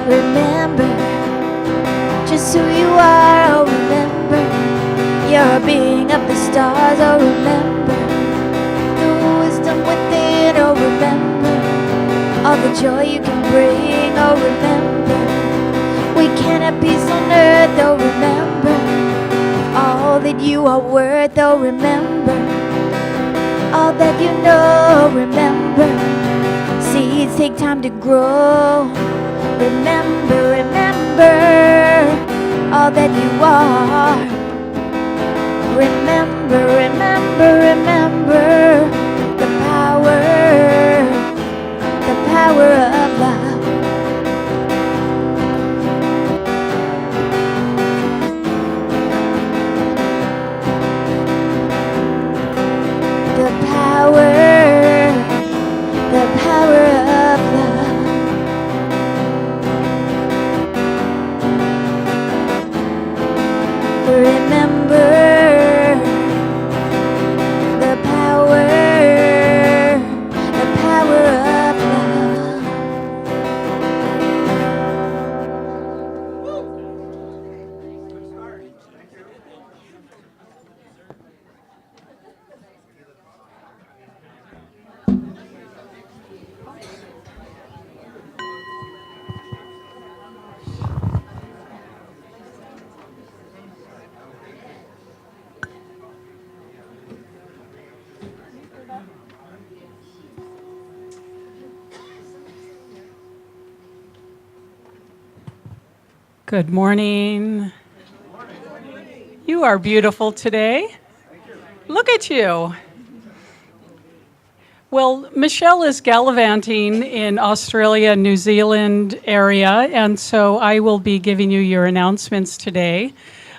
Remember just who you are. Oh, remember you're a being of the stars. Oh, remember the wisdom within. Oh, remember all the joy you can bring. Oh, remember we can have peace on earth. Oh, remember all that you are worth. Oh, remember all that you know. Remember seeds take time to grow. Remember, remember all that you are. Remember, remember, remember the power of love. The power of love. Remember the power of love. Good morning. You are beautiful today. Look at you. Well, Michelle is gallivanting in Australia, New Zealand area, and so I will be giving you your announcements today.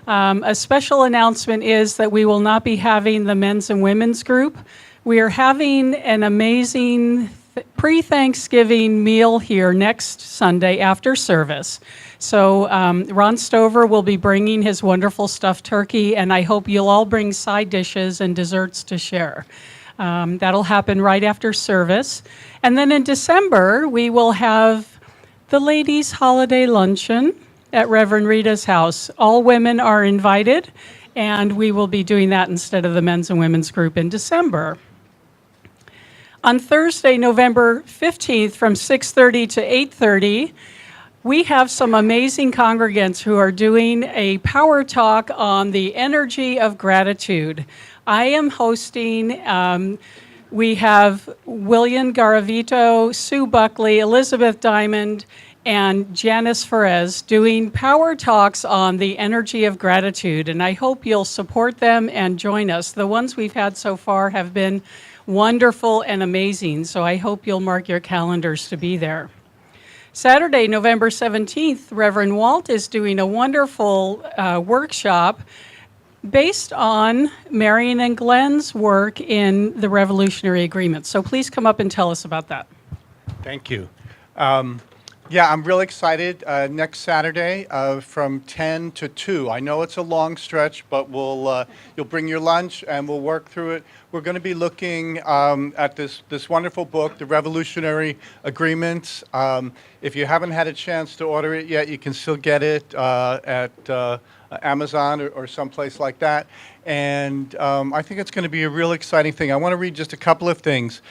A special announcement is that we will not be having the men's and women's group. We are having an amazing pre-Thanksgiving meal here next Sunday after service. So Ron Stover will be bringing his wonderful stuffed turkey, and I hope you'll all bring side dishes and desserts to share. That'll happen right after service. And then in December, we will have the ladies' holiday luncheon at Reverend Rita's house. All women are invited, and we will be doing that instead of the men's and women's group in December. On Thursday, November 15th, from 6:30 to 8:30, we have some amazing congregants who are doing a power talk on the energy of gratitude. I am hosting. We have William Garavito, Sue Buckley, Elizabeth Diamond, and Janice Ferez doing power talks on the energy of gratitude, and I hope you'll support them and join us. The ones we've had so far have been wonderful and amazing, so I hope you'll mark your calendars to be there. Saturday, November 17th, Reverend Walt is doing a wonderful workshop based on Marion and Glenn's work in the Revolutionary Agreement. So please come up and tell us about that. Thank you. Yeah, I'm really excited. Next Saturday from 10 to 2. I know it's a long stretch, but you'll bring your lunch and we'll work through it. We're going to be looking at this wonderful book, The Revolutionary Agreements. If you haven't had a chance to order it yet, you can still get it at Amazon or someplace like that. And I think it's going to be a real exciting thing. I want to read just a couple of things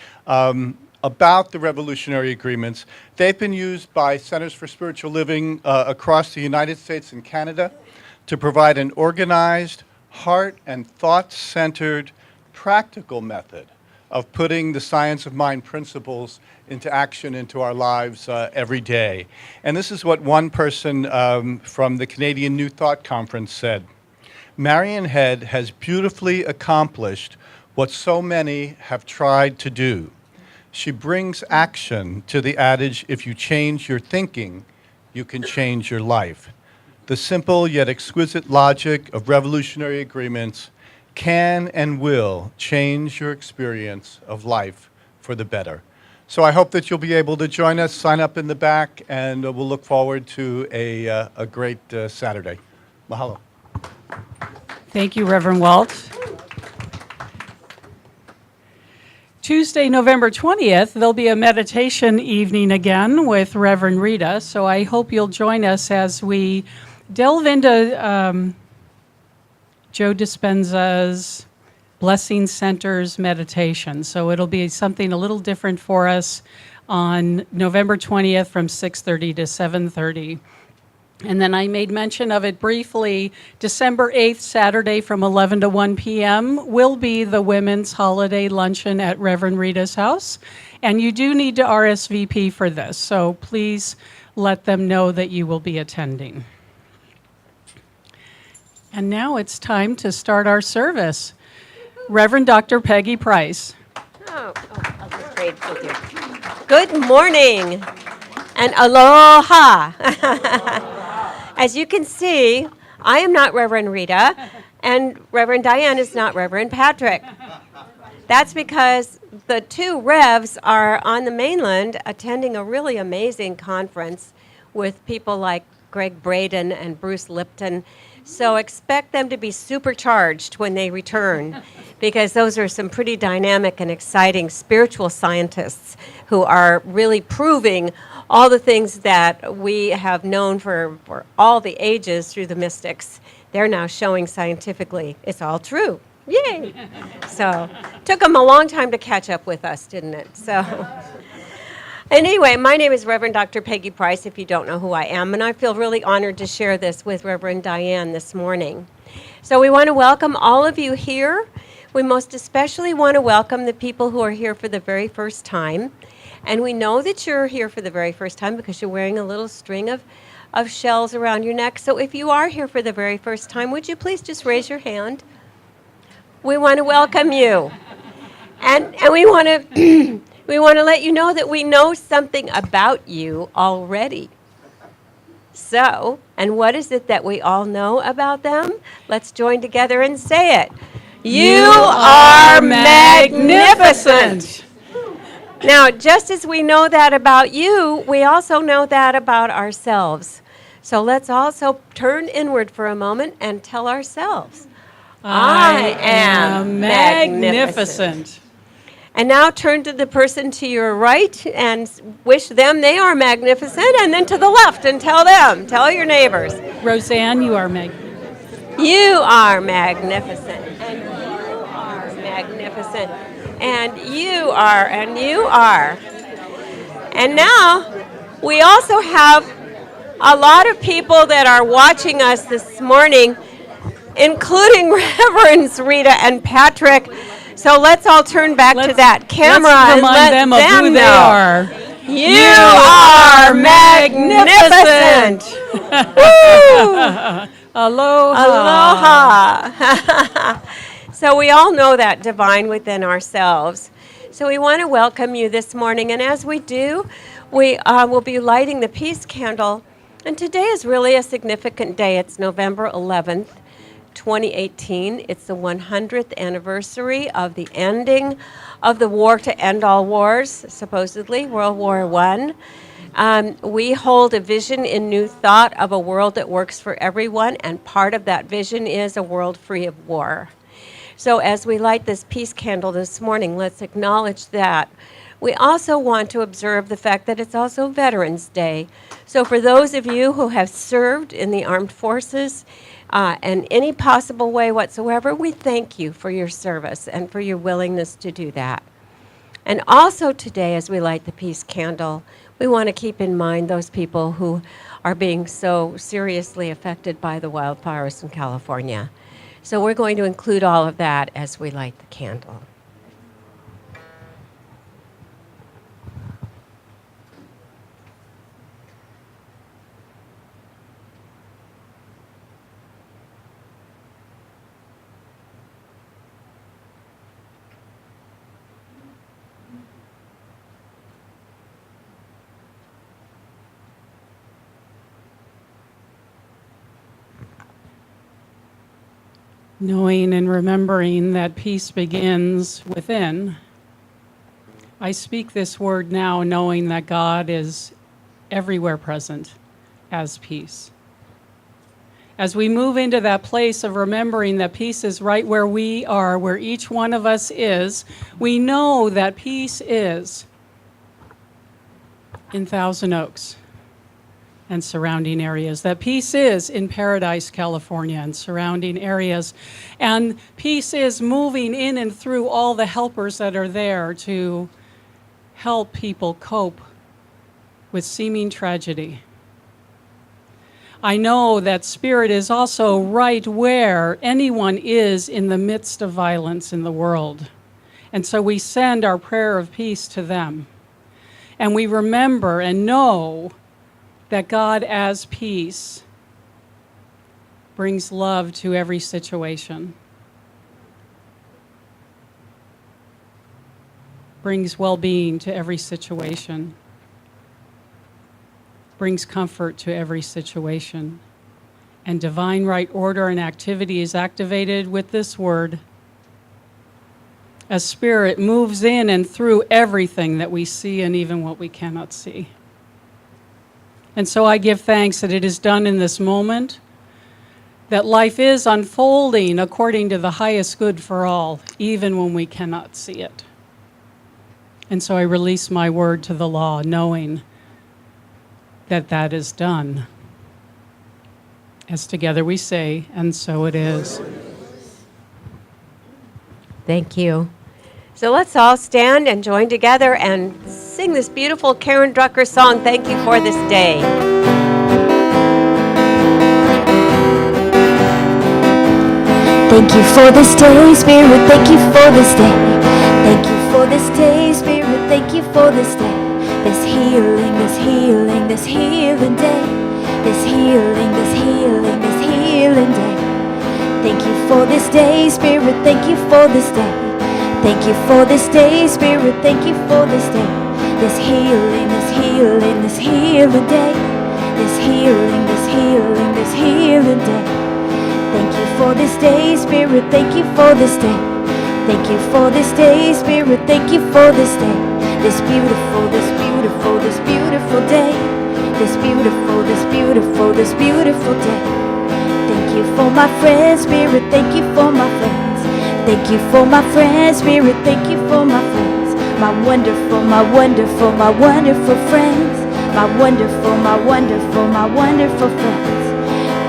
about the Revolutionary Agreements. They've been used by Centers for Spiritual Living across the United States and Canada to provide an organized, heart and thought-centered, practical method of putting the science of mind principles into action into our lives every day. And this is what one person from the Canadian New Thought Conference said. Marion Head has beautifully accomplished what so many have tried to do. She brings action to the adage, if you change your thinking, you can change your life. The simple yet exquisite logic of revolutionary agreements can and will change your experience of life for the better. So I hope that you'll be able to join us, sign up in the back, and we'll look forward to a great Saturday. Mahalo. Thank you, Reverend Walt. Tuesday, November 20th, there'll be a meditation evening again with Reverend Rita, so I hope you'll join us as we delve into Joe Dispenza's Blessing Center's meditation. So it'll be something a little different for us on November 20th from 6:30 to 7:30. And then I made mention of it briefly. December 8th, Saturday from 11 to 1 p.m. will be the Women's Holiday Luncheon at Reverend Rita's house. And you do need to RSVP for this, so please let them know that you will be attending. And now it's time to start our service. Reverend Dr. Peggy Price. I'll just trade with you. Good morning and aloha. As you can see, I am not Reverend Rita, and Reverend Diane is not Reverend Patrick. That's because the two Revs are on the mainland attending a really amazing conference with people like Greg Braden and Bruce Lipton. So expect them to be supercharged when they return, because those are some pretty dynamic and exciting spiritual scientists who are really proving all the things that we have known for all the ages through the mystics. They're now showing scientifically it's all true. Yay! So took them a long time to catch up with us, didn't it? So anyway, my name is Reverend Dr. Peggy Price, if you don't know who I am, and I feel really honored to share this with Reverend Diane this morning. So we want to welcome all of you here. We most especially want to welcome the people who are here for the very first time. And we know that you're here for the very first time because you're wearing a little string of shells around your neck. So if you are here for the very first time, would you please just raise your hand? We want to welcome you. And we want to we want to let you know that we know something about you already. So, and what is it that we all know about them? Let's join together and say it. You are magnificent. Now, just as we know that about you, we also know that about ourselves. So let's also turn inward for a moment and tell ourselves, I am magnificent. And now turn to the person to your right and wish them they are magnificent, and then to the left and tell your neighbors. Roseanne, you are magnificent. You are magnificent, and you are magnificent, and you are, and you are. And now we also have a lot of people that are watching us this morning, including Reverends Rita and Patrick. So let's all turn back to that camera and let them of who they know. are. You are magnificent. Aloha. Aloha. So we all know that divine within ourselves. So we want to welcome you this morning. And as we do, we will be lighting the peace candle. And today is really a significant day. It's November 11th. 2018. It's the 100th anniversary of the ending of the war to end all wars, supposedly, World War I. We hold a vision in New Thought of a world that works for everyone, and part of that vision is a world free of war. So as we light this peace candle this morning, let's acknowledge that. We also want to observe the fact that it's also Veterans Day. So for those of you who have served in the armed forces, in any possible way whatsoever, we thank you for your service and for your willingness to do that. And also today, as we light the peace candle, we want to keep in mind those people who are being so seriously affected by the wildfires in California. So we're going to include all of that as we light the candle. Knowing and remembering that peace begins within, I speak this word now knowing that God is everywhere present as peace. As we move into that place of remembering that peace is right where we are, where each one of us is, we know that peace is in Thousand Oaks and surrounding areas, that peace is in Paradise, California and surrounding areas, and peace is moving in and through all the helpers that are there to help people cope with seeming tragedy. I know that Spirit is also right where anyone is in the midst of violence in the world. And so we send our prayer of peace to them. And we remember and know that God as peace brings love to every situation, brings well-being to every situation, brings comfort to every situation. And divine right order and activity is activated with this word. As Spirit moves in and through everything that we see and even what we cannot see. And so I give thanks that it is done in this moment, that life is unfolding according to the highest good for all, even when we cannot see it. And so I release my word to the law, knowing that that is done. As together we say, and so it is. Thank you. So let's all stand and join together and sing this beautiful Karen Drucker song, Thank You for This Day. Thank you for this day, Spirit, thank you for this day. Thank you for this day, Spirit, thank you for this day. This healing, this healing, this healing day. This healing, this healing, this healing day. Thank you for this day, Spirit, thank you for this day. Thank you for this day, Spirit, thank you for this day. This healing, this healing, this healing day. This healing, this healing, this healing day. Thank you for this day, Spirit, thank you for this day. Thank you for this day, Spirit, thank you for this day. This beautiful, this beautiful, this beautiful day. This beautiful, this beautiful, this beautiful day. Thank you for my friends, Spirit, thank you for my friends. Thank you for my friends, Spirit, thank you for my friends. My wonderful, my wonderful, my wonderful friends. My wonderful, my wonderful, my wonderful friends.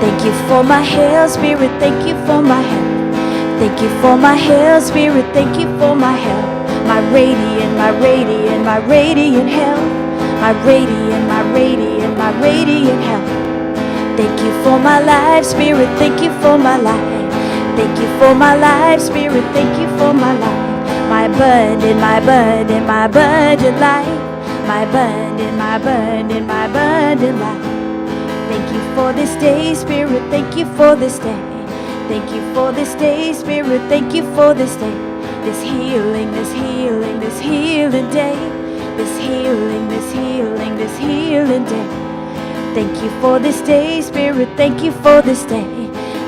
Thank you for my health, Spirit, thank you for my health. Thank you for my health, Spirit, thank you for my health. My radiant, my radiant, my radiant health. My radiant, my radiant, my radiant health. Thank you for my life, Spirit, thank you for my life. Thank you for my life, Spirit, thank you for my life. My abundant, my abundant, my abundant life. My abundant, my abundant, my abundant life. Thank you for this day, Spirit, thank you for this day. Thank you for this day, Spirit, thank you for this day. This healing, this healing, this healing day. This healing, this healing, this healing day. Thank you for this day, Spirit, thank you for this day.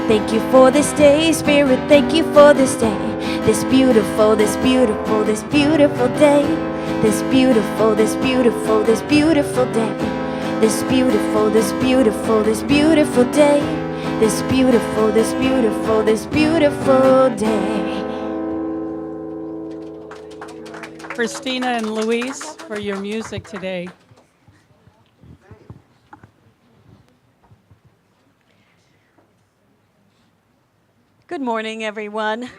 Thank you for this day, Spirit, thank you for this day. This beautiful, this beautiful, this beautiful day. This beautiful, this beautiful, this beautiful day. This beautiful, this beautiful, this beautiful day. This beautiful, this beautiful, this beautiful day. Christina and Luis for your music today. Good morning, everyone.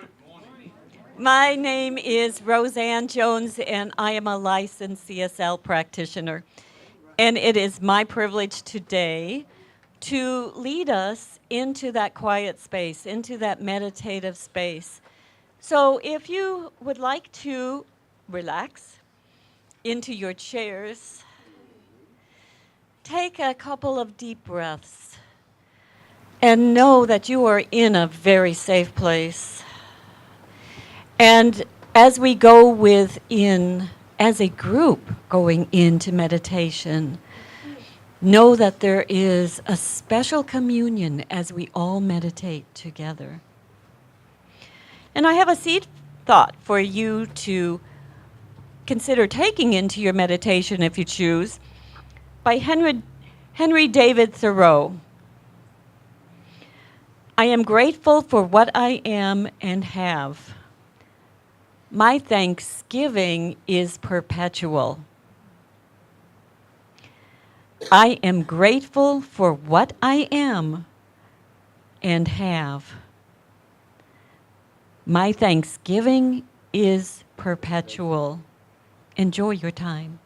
My name is Roseanne Jones, and I am a licensed CSL practitioner. And it is my privilege today to lead us into that quiet space, into that meditative space. So if you would like to relax into your chairs, take a couple of deep breaths and know that you are in a very safe place. And as we go within, as a group going into meditation, know that there is a special communion as we all meditate together. And I have a seed thought for you to consider taking into your meditation if you choose, by Henry David Thoreau. I am grateful for what I am and have. My thanksgiving is perpetual. I am grateful for what I am and have. My thanksgiving is perpetual. Enjoy your time.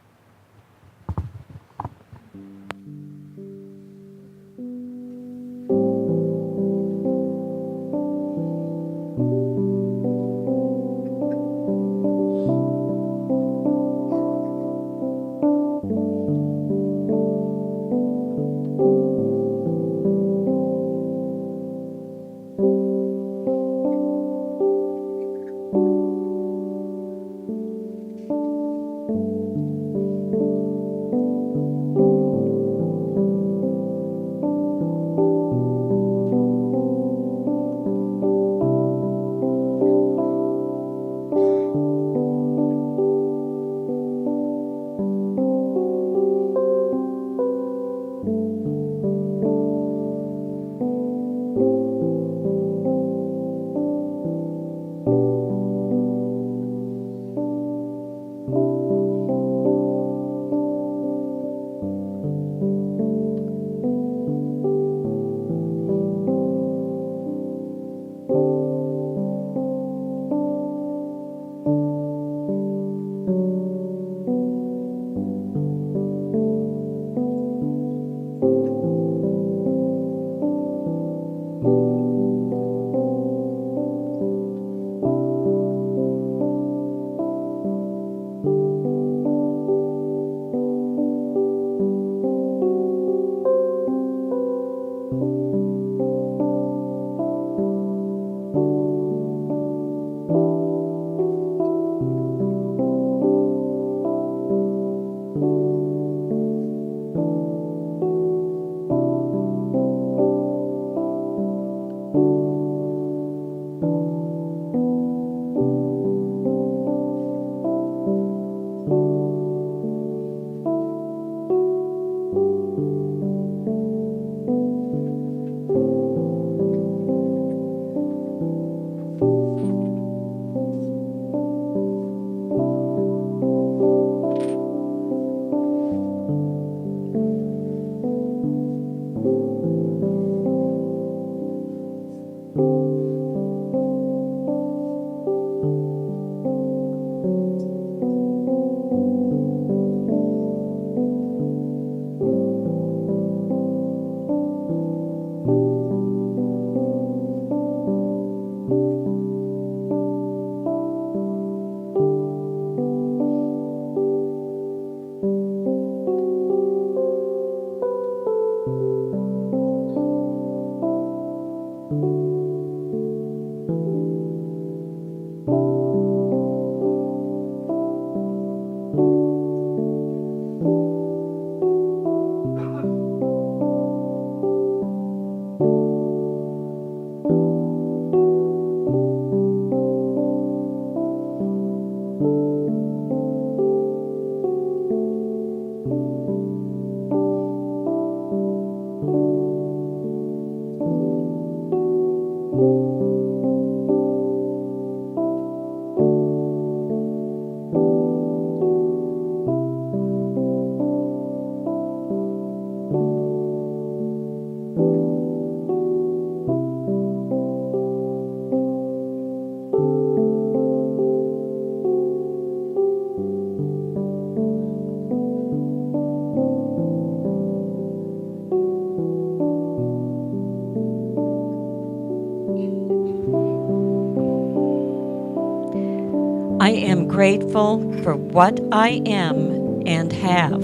I am grateful for what I am and have.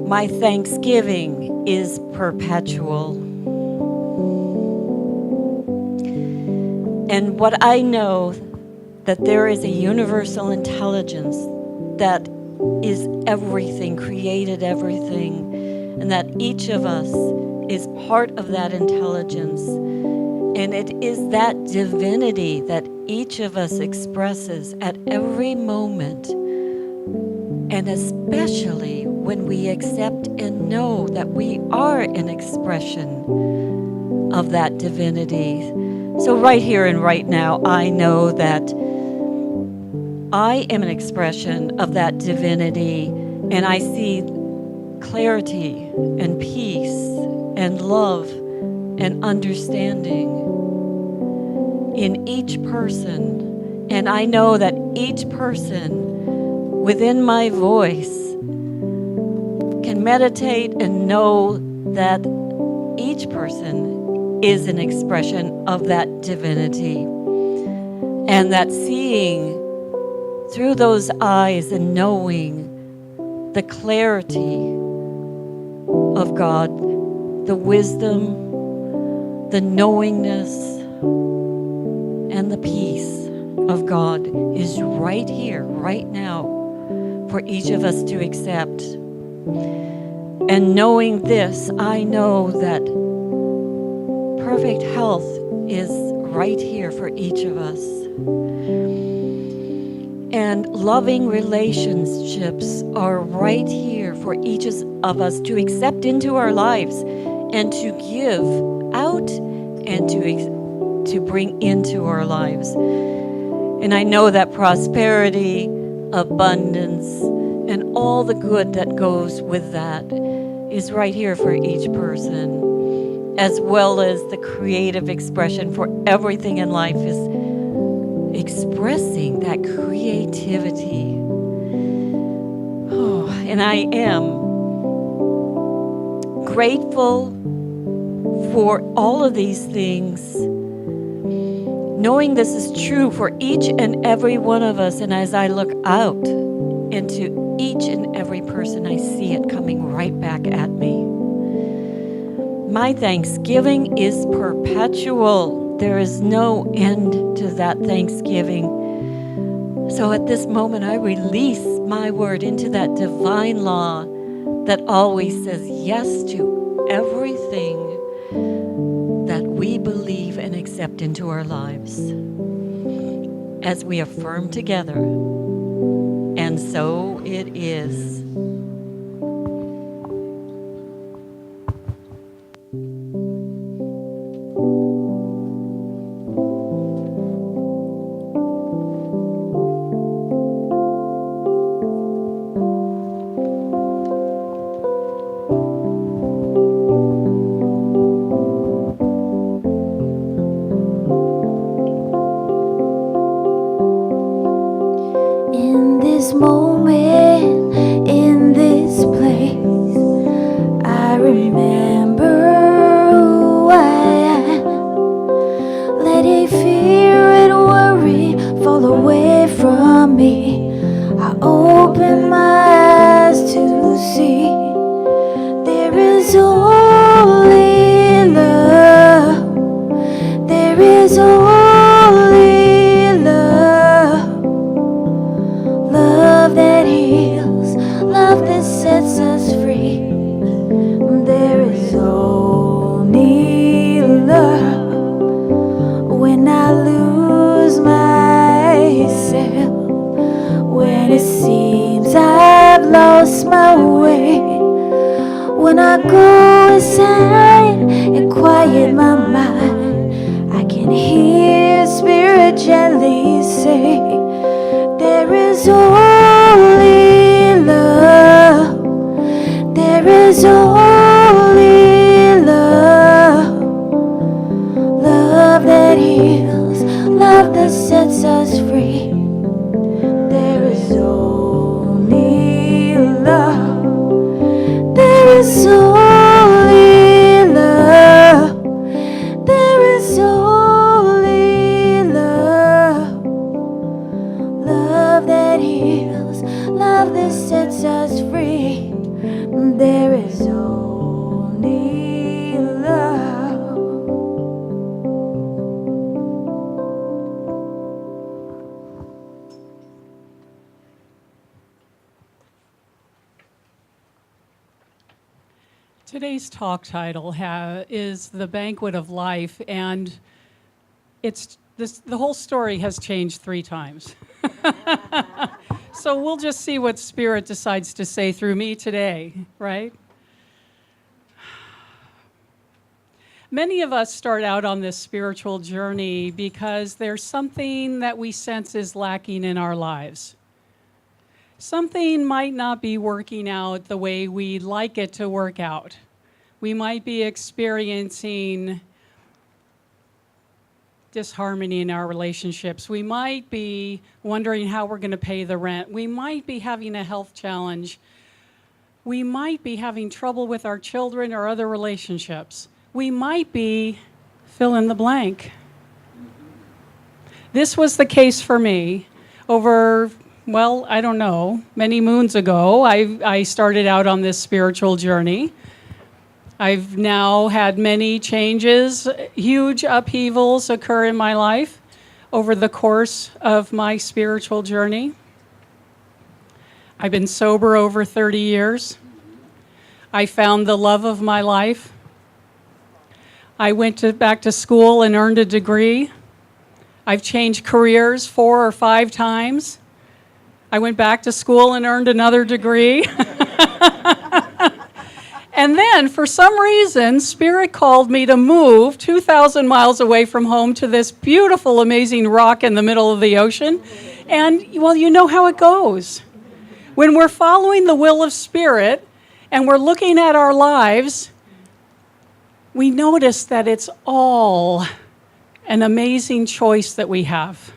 My thanksgiving is perpetual. And what I know that there is a universal intelligence that is everything, created everything, and that each of us is part of that intelligence. And it is that divinity that each of us expresses at every moment, and especially when we accept and know that we are an expression of that divinity. So right here and right now, I know that I am an expression of that divinity, and I see clarity and peace and love and understanding in each person. And I know that each person within my voice can meditate and know that each person is an expression of that divinity. And that seeing through those eyes and knowing the clarity of God, the wisdom, the knowingness, and the peace of God is right here, right now, for each of us to accept. And knowing this, I know that perfect health is right here for each of us. And loving relationships are right here for each of us to accept into our lives and to give out and to bring into our lives. And I know that prosperity, abundance, and all the good that goes with that is right here for each person, as well as the creative expression, for everything in life is expressing that creativity. Oh, and I am grateful for all of these things, knowing this is true for each and every one of us. And as I look out into each and every person, I see it coming right back at me. My thanksgiving is perpetual. There is no end to that thanksgiving. So at this moment, I release my word into that divine law that always says yes to everything that we believe and accept into our lives, as we affirm together. And so it is. In this moment, in this place, I remember who I am. Letting fear and worry fall away from me. I open my eyes to see there is only love. There is only love. Love that heals, love that sets us free. There is only love. When I lose myself, when it seems I've lost my way, when I go inside and quiet my mind, I can hear Spirit gently say, there is only love. There is only love. Love that heals, love that sets us free. There is only love. There is only love. There is only love. Love that heals, love that sets us free. There is only love. Today's talk title is The Banquet of Life, and the whole story has changed 3 times. So we'll just see what Spirit decides to say through me today, right? Many of us start out on this spiritual journey because there's something that we sense is lacking in our lives. Something might not be working out the way we'd like it to work out. We might be experiencing disharmony in our relationships. We might be wondering how we're going to pay the rent. We might be having a health challenge. We might be having trouble with our children or other relationships. We might be fill in the blank. This was the case for me over, well, I don't know, many moons ago. I started out on this spiritual journey. I've now had many changes, huge upheavals occur in my life over the course of my spiritual journey. I've been sober over 30 years. I found the love of my life. I went back to school and earned a degree. I've changed careers 4 or 5 times. I went back to school and earned another degree. And then, for some reason, Spirit called me to move 2,000 miles away from home to this beautiful, amazing rock in the middle of the ocean. And, well, you know how it goes. When we're following the will of Spirit and we're looking at our lives, we notice that it's all an amazing choice that we have.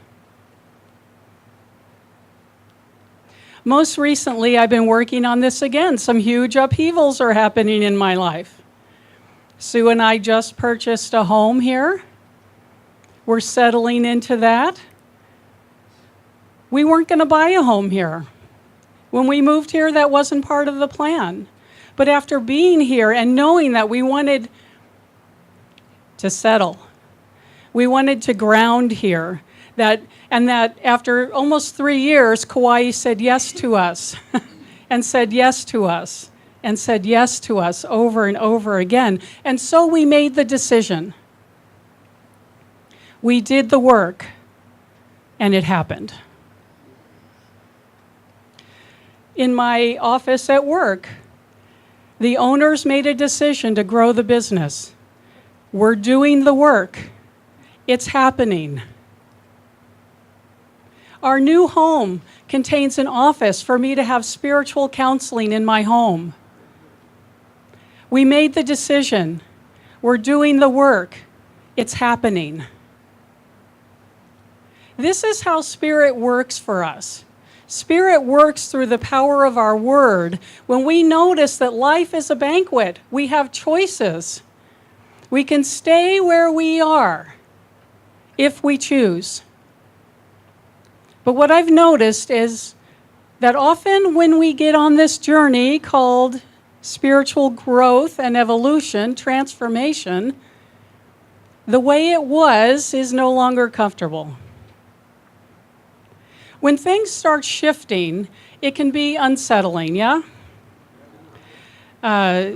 Most recently, I've been working on this again. Some huge upheavals are happening in my life. Sue and I just purchased a home here. We're settling into that. We weren't going to buy a home here. When we moved here, that wasn't part of the plan. But after being here and knowing that we wanted to settle, we wanted to ground here, that after almost 3 years, Kaua'i said yes to us, and said yes to us, and said yes to us over and over again. And so we made the decision. We did the work, and it happened. In my office at work, the owners made a decision to grow the business. We're doing the work. It's happening. Our new home contains an office for me to have spiritual counseling in my home. We made the decision. We're doing the work. It's happening. This is how Spirit works for us. Spirit works through the power of our word. When we notice that life is a banquet, we have choices. We can stay where we are if we choose. But what I've noticed is that often when we get on this journey called spiritual growth and evolution, transformation, the way it was is no longer comfortable. When things start shifting, it can be unsettling, yeah?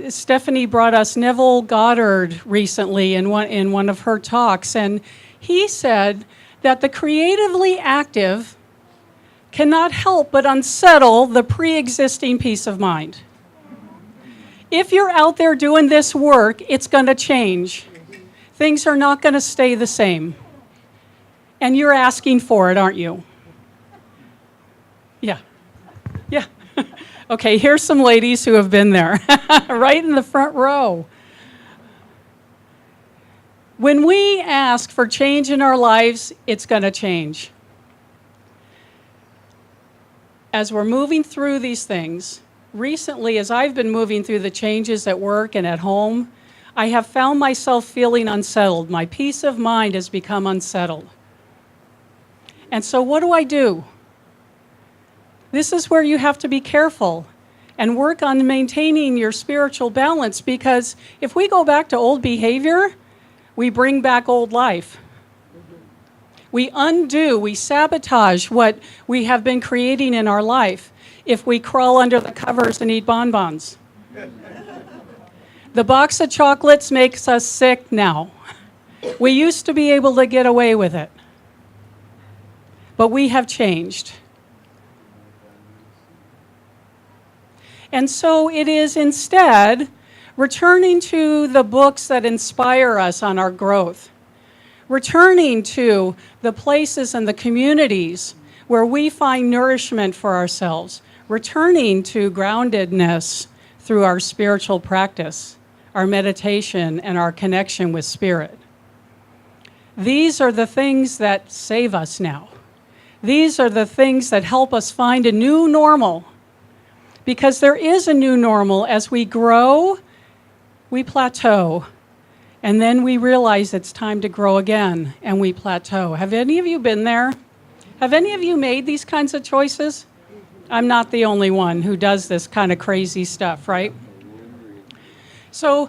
Stephanie brought us Neville Goddard recently in one of her talks, and he said that the creatively active cannot help but unsettle the pre-existing peace of mind. If you're out there doing this work, it's going to change. Things are not going to stay the same. And you're asking for it, aren't you? Yeah. Yeah. Okay, here's some ladies who have been there, right in the front row. When we ask for change in our lives, it's going to change. As we're moving through these things, recently, as I've been moving through the changes at work and at home, I have found myself feeling unsettled. My peace of mind has become unsettled. And so what do? This is where you have to be careful and work on maintaining your spiritual balance, because if we go back to old behavior, we bring back old life. We undo, we sabotage what we have been creating in our life if we crawl under the covers and eat bonbons. The box of chocolates makes us sick now. We used to be able to get away with it. But we have changed. And so it is instead returning to the books that inspire us on our growth, returning to the places and the communities where we find nourishment for ourselves, returning to groundedness through our spiritual practice, our meditation, and our connection with Spirit. These are the things that save us now. These are the things that help us find a new normal. Because there is a new normal. As we grow, we plateau. And then we realize it's time to grow again, and we plateau. Have any of you been there? Have any of you made these kinds of choices? I'm not the only one who does this kind of crazy stuff, right? So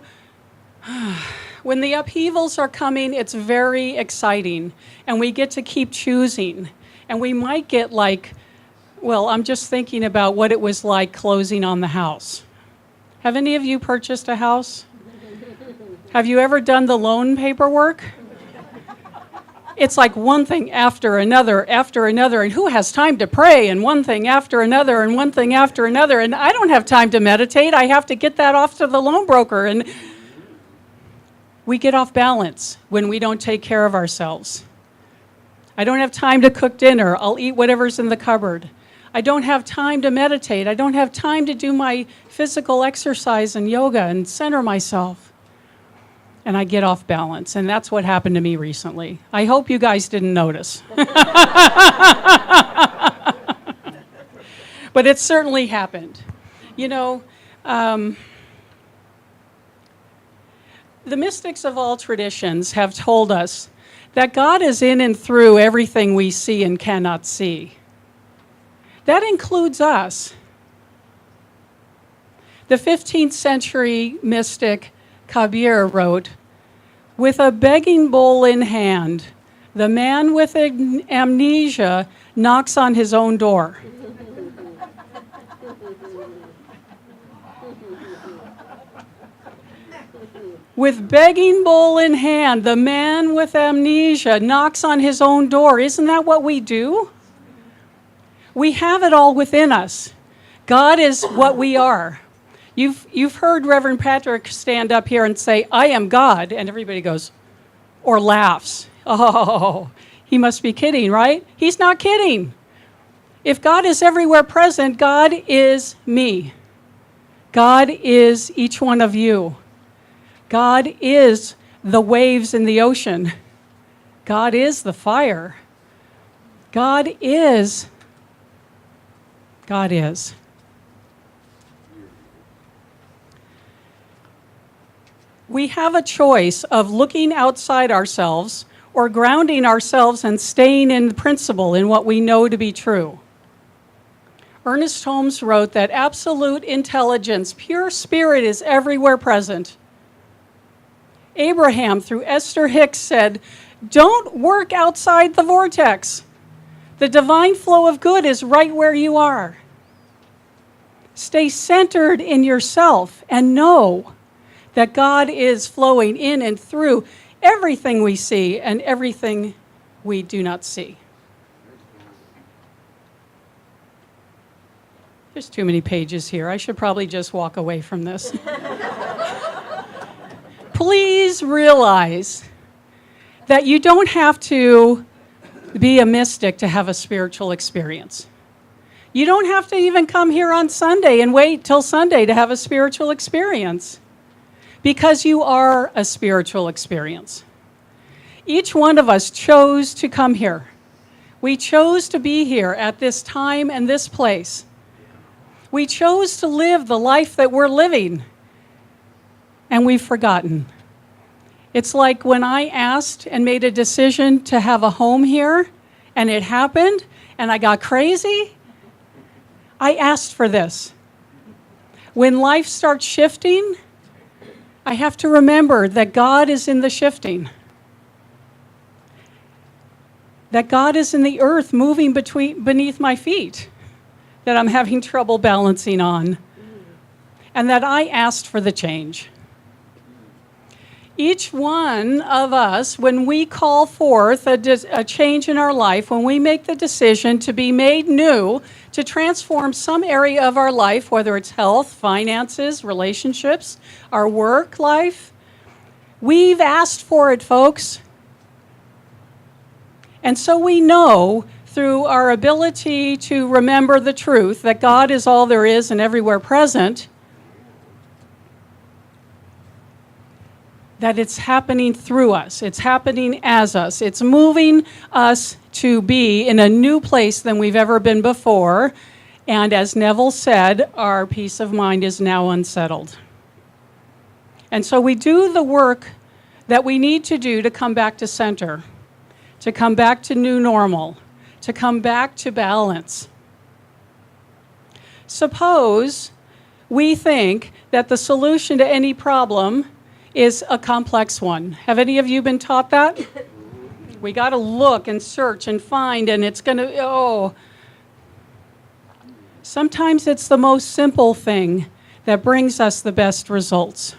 when the upheavals are coming, it's very exciting, and we get to keep choosing. And we might get like, well, I'm just thinking about what it was like closing on the house. Have any of you purchased a house? Have you ever done the loan paperwork? It's like one thing after another, and who has time to pray, and one thing after another, and one thing after another, and I don't have time to meditate. I have to get that off to the loan broker, and we get off balance when we don't take care of ourselves. I don't have time to cook dinner. I'll eat whatever's in the cupboard. I don't have time to meditate. I don't have time to do my physical exercise and yoga and center myself. And I get off balance, and that's what happened to me recently. I hope you guys didn't notice. But it certainly happened. You know, the mystics of all traditions have told us that God is in and through everything we see and cannot see. That includes us. The 15th century mystic Kabir wrote, "With a begging bowl in hand, the man with amnesia knocks on his own door." With begging bowl in hand, the man with amnesia knocks on his own door. Isn't that what we do? We have it all within us. God is what we are. You've heard Reverend Patrick stand up here and say, "I am God," and everybody goes, or laughs. Oh, he must be kidding, right? He's not kidding. If God is everywhere present, God is me. God is each one of you. God is the waves in the ocean. God is the fire. God is. God is. We have a choice of looking outside ourselves or grounding ourselves and staying in principle in what we know to be true. Ernest Holmes wrote that absolute intelligence, pure spirit, is everywhere present. Abraham, through Esther Hicks, said, "Don't work outside the vortex. The divine flow of good is right where you are." Stay centered in yourself and know that God is flowing in and through everything we see and everything we do not see. There's too many pages here. I should probably just walk away from this. Please realize that you don't have to be a mystic to have a spiritual experience. You don't have to even come here on Sunday and wait till Sunday to have a spiritual experience, because you are a spiritual experience. Each one of us chose to come here. We chose to be here at this time and this place. We chose to live the life that we're living, and we've forgotten. It's like when I asked and made a decision to have a home here, and it happened, and I got crazy. I asked for this. When life starts shifting, I have to remember that God is in the shifting. That God is in the earth moving beneath my feet, that I'm having trouble balancing on, and that I asked for the change. Each one of us, when we call forth a change in our life, when we make the decision to be made new, to transform some area of our life, whether it's health, finances, relationships, our work life, we've asked for it, folks. And so we know through our ability to remember the truth that God is all there is and everywhere present, that it's happening through us, it's happening as us, it's moving us to be in a new place than we've ever been before. And as Neville said, our peace of mind is now unsettled. And so we do the work that we need to do to come back to center, to come back to new normal, to come back to balance. Suppose we think that the solution to any problem is a complex one. Have any of you been taught that? We got to look and search and find, and it's going to, Sometimes it's the most simple thing that brings us the best results.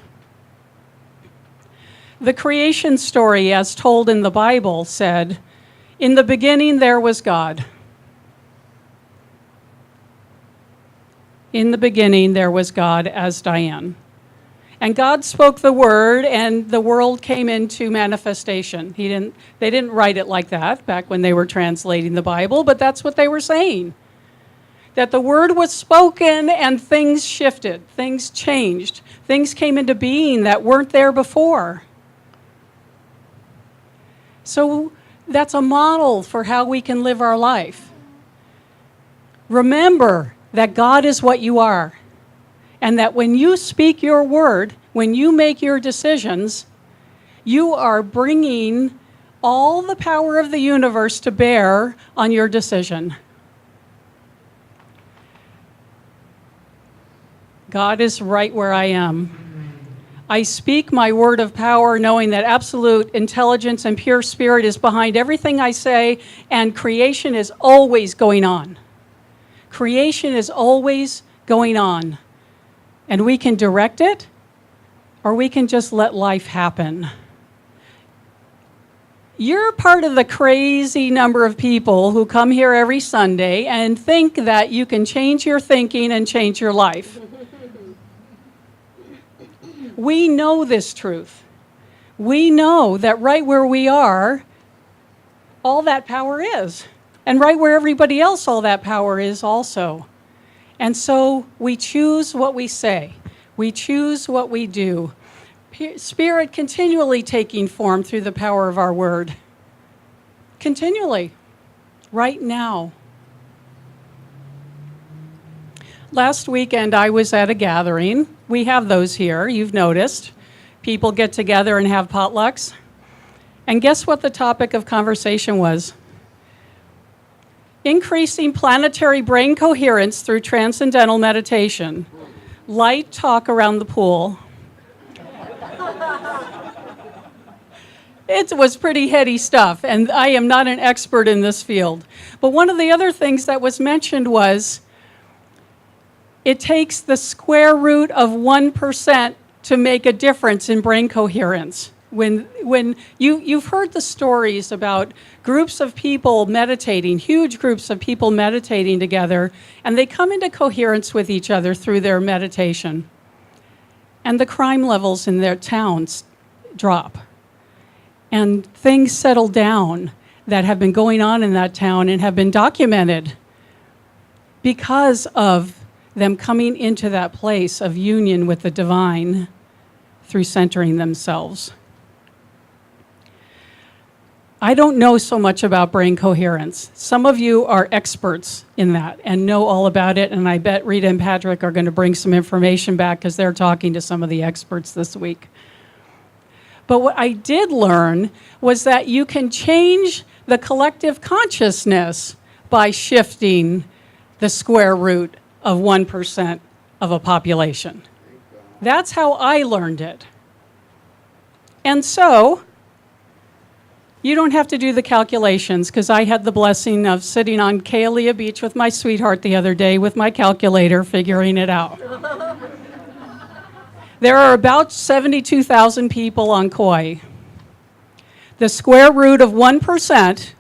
The creation story, as told in the Bible, said, "In the beginning there was God." In the beginning there was God, as Diane. And God spoke the word, and the world came into manifestation. They didn't write it like that back when they were translating the Bible, but that's what they were saying. That the word was spoken and things shifted, things changed, things came into being that weren't there before. So that's a model for how we can live our life. Remember that God is what you are. And that when you speak your word, when you make your decisions, you are bringing all the power of the universe to bear on your decision. God is right where I am. I speak my word of power, knowing that absolute intelligence and pure spirit is behind everything I say, and creation is always going on. Creation is always going on. And we can direct it, or we can just let life happen. You're part of the crazy number of people who come here every Sunday and think that you can change your thinking and change your life. We know this truth. We know that right where we are, all that power is. And right where everybody else, all that power is also. And so we choose what we say. We choose what we do. Spirit continually taking form through the power of our word. Continually. Right now. Last weekend I was at a gathering. We have those here, you've noticed. People get together and have potlucks. And guess what the topic of conversation was? Increasing planetary brain coherence through transcendental meditation. Light talk around the pool. It was pretty heady stuff, and I am not an expert in this field. But one of the other things that was mentioned was it takes the square root of 1% to make a difference in brain coherence. When you've heard the stories about groups of people meditating, huge groups of people meditating together, and they come into coherence with each other through their meditation. And the crime levels in their towns drop. And things settle down that have been going on in that town and have been documented because of them coming into that place of union with the divine through centering themselves. I don't know so much about brain coherence. Some of you are experts in that and know all about it, and I bet Rita and Patrick are going to bring some information back because they're talking to some of the experts this week. But what I did learn was that you can change the collective consciousness by shifting the square root of 1% of a population. That's how I learned it. And so, you don't have to do the calculations, because I had the blessing of sitting on Kaua'i Beach with my sweetheart the other day with my calculator, figuring it out. There are about 72,000 people on Kauai. The square root of 1%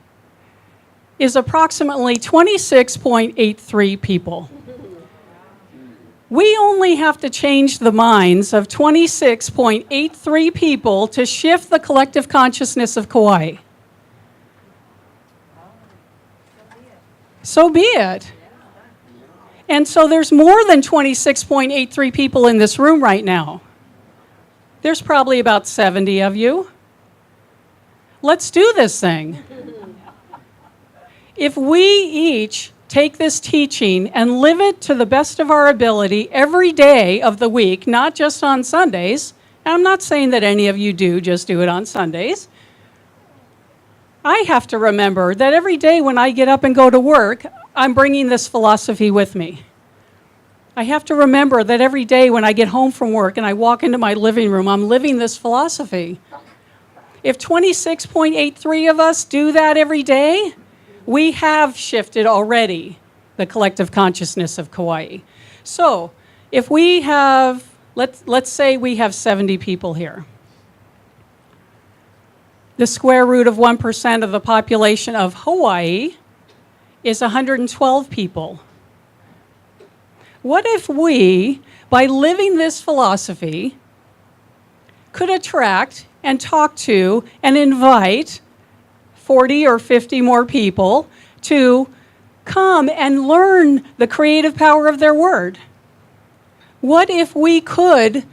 is approximately 26.83 people. We only have to change the minds of 26.83 people to shift the collective consciousness of Kauai. So be it. And so there's more than 26.83 people in this room right now. There's probably about 70 of you. Let's do this thing. If we each take this teaching and live it to the best of our ability every day of the week, not just on Sundays, and I'm not saying that any of you do, just do it on Sundays. I have to remember that every day when I get up and go to work, I'm bringing this philosophy with me. I have to remember that every day when I get home from work and I walk into my living room, I'm living this philosophy. If 26.83 of us do that every day, we have shifted already the collective consciousness of Kauai. So if we have, let's say we have 70 people here. The square root of 1% of the population of Hawaii is 112 people. What if we, by living this philosophy, could attract and talk to and invite 40 or 50 more people to come and learn the creative power of their word? What if we could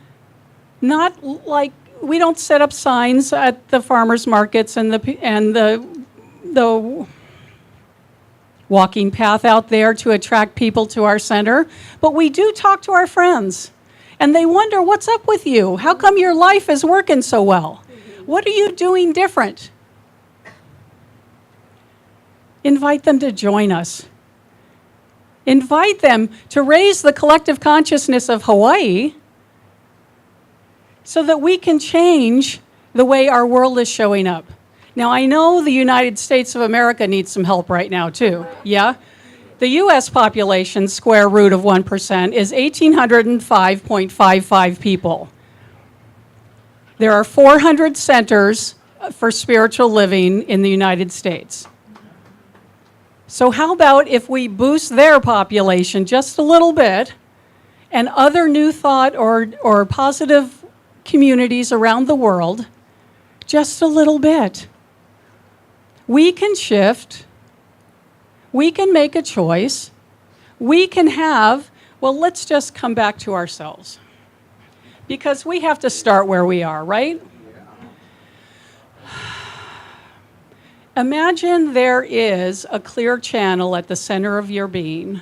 not, like, we don't set up signs at the farmers markets and the walking path out there to attract people to our center, but we do talk to our friends. And they wonder, what's up with you? How come your life is working so well? What are you doing different? Invite them to join us. Invite them to raise the collective consciousness of Hawaii so that we can change the way our world is showing up. Now, I know the United States of America needs some help right now, too. Yeah? The U.S. population square root of 1% is 1,805.55 people. There are 400 centers for spiritual living in the United States. So how about if we boost their population just a little bit, and other new thought or positive communities around the world, just a little bit? We can shift. We can make a choice. We can have, well, let's just come back to ourselves. Because we have to start where we are, right? Imagine there is a clear channel at the center of your being.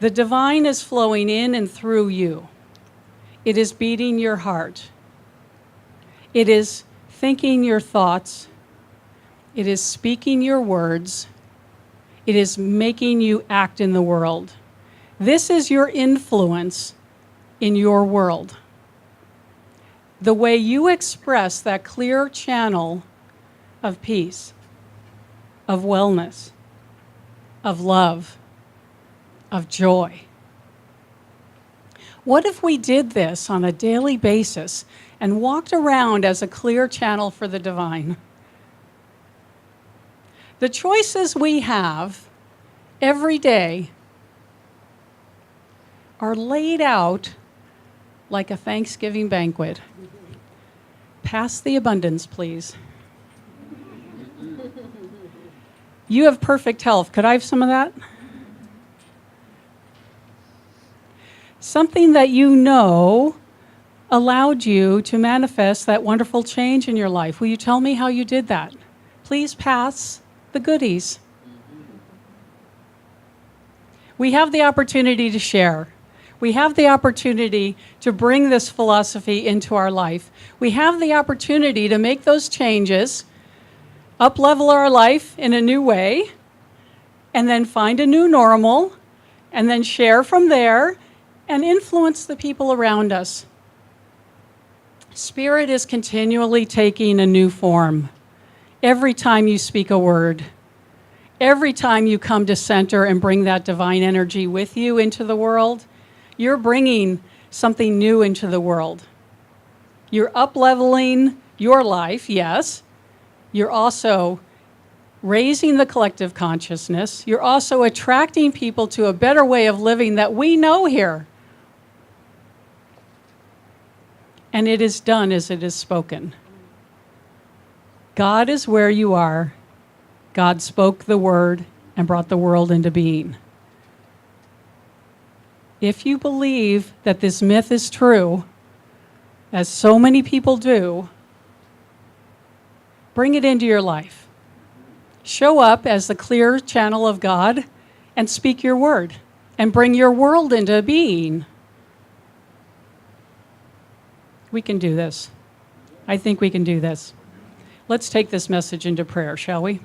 The divine is flowing in and through you. It is beating your heart. It is thinking your thoughts. It is speaking your words. It is making you act in the world. This is your influence in your world. The way you express that clear channel of peace, of wellness, of love, of joy. What if we did this on a daily basis and walked around as a clear channel for the divine? The choices we have every day are laid out like a Thanksgiving banquet. Pass the abundance, please. You have perfect health. Could I have some of that? Something that you know allowed you to manifest that wonderful change in your life. Will you tell me how you did that? Please pass the goodies. We have the opportunity to share. We have the opportunity to bring this philosophy into our life. We have the opportunity to make those changes, up-level our life in a new way, and then find a new normal, and then share from there, and influence the people around us. Spirit is continually taking a new form. Every time you speak a word, every time you come to center and bring that divine energy with you into the world, You're bringing something new into the world. You're up-leveling your life, yes. You're also raising the collective consciousness. You're also attracting people to a better way of living that we know here. And it is done as it is spoken. God is where you are. God spoke the word and brought the world into being. If you believe that this myth is true, as so many people do, bring it into your life. Show up as the clear channel of God and speak your word and bring your world into being. We can do this. I think we can do this. Let's take this message into prayer, shall we?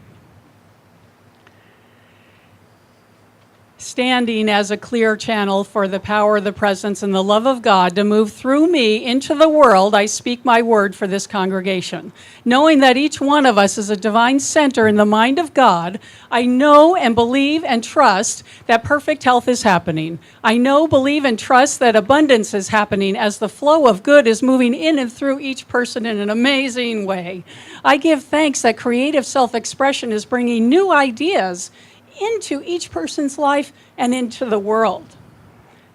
Standing as a clear channel for the power, the presence, and the love of God to move through me into the world, I speak my word for this congregation. Knowing that each one of us is a divine center in the mind of God, I know and believe and trust that perfect health is happening. I know, believe, and trust that abundance is happening as the flow of good is moving in and through each person in an amazing way. I give thanks that creative self-expression is bringing new ideas into each person's life and into the world.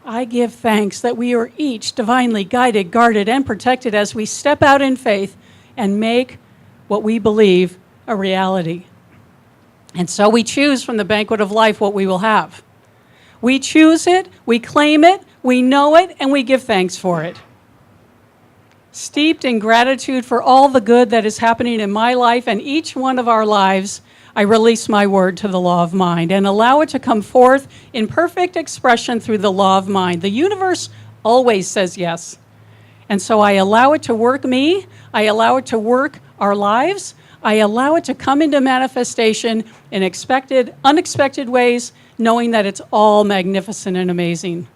I give thanks that we are each divinely guided, guarded, and protected as we step out in faith and make what we believe a reality. And so we choose from the banquet of life what we will have. We choose it, we claim it, we know it, and we give thanks for it. Steeped in gratitude for all the good that is happening in my life and each one of our lives, I release my word to the law of mind and allow it to come forth in perfect expression through the law of mind. The universe always says yes. And so I allow it to work me. I allow it to work our lives. I allow it to come into manifestation in unexpected ways, knowing that it's all magnificent and amazing.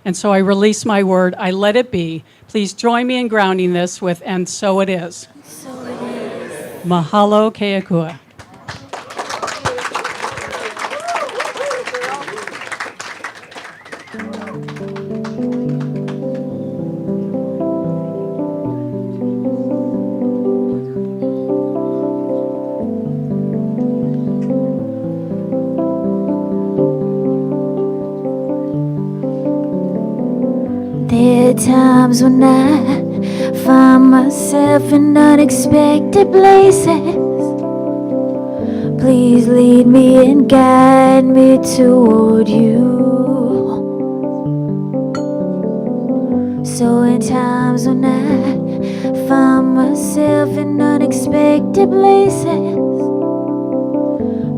And so I release my word. I let it be. Please join me in grounding this with, and so it is. So it is. Mahalo keakua. There are times when I find myself in unexpected places. Please lead me and guide me toward you. So in times when I find myself in unexpected places,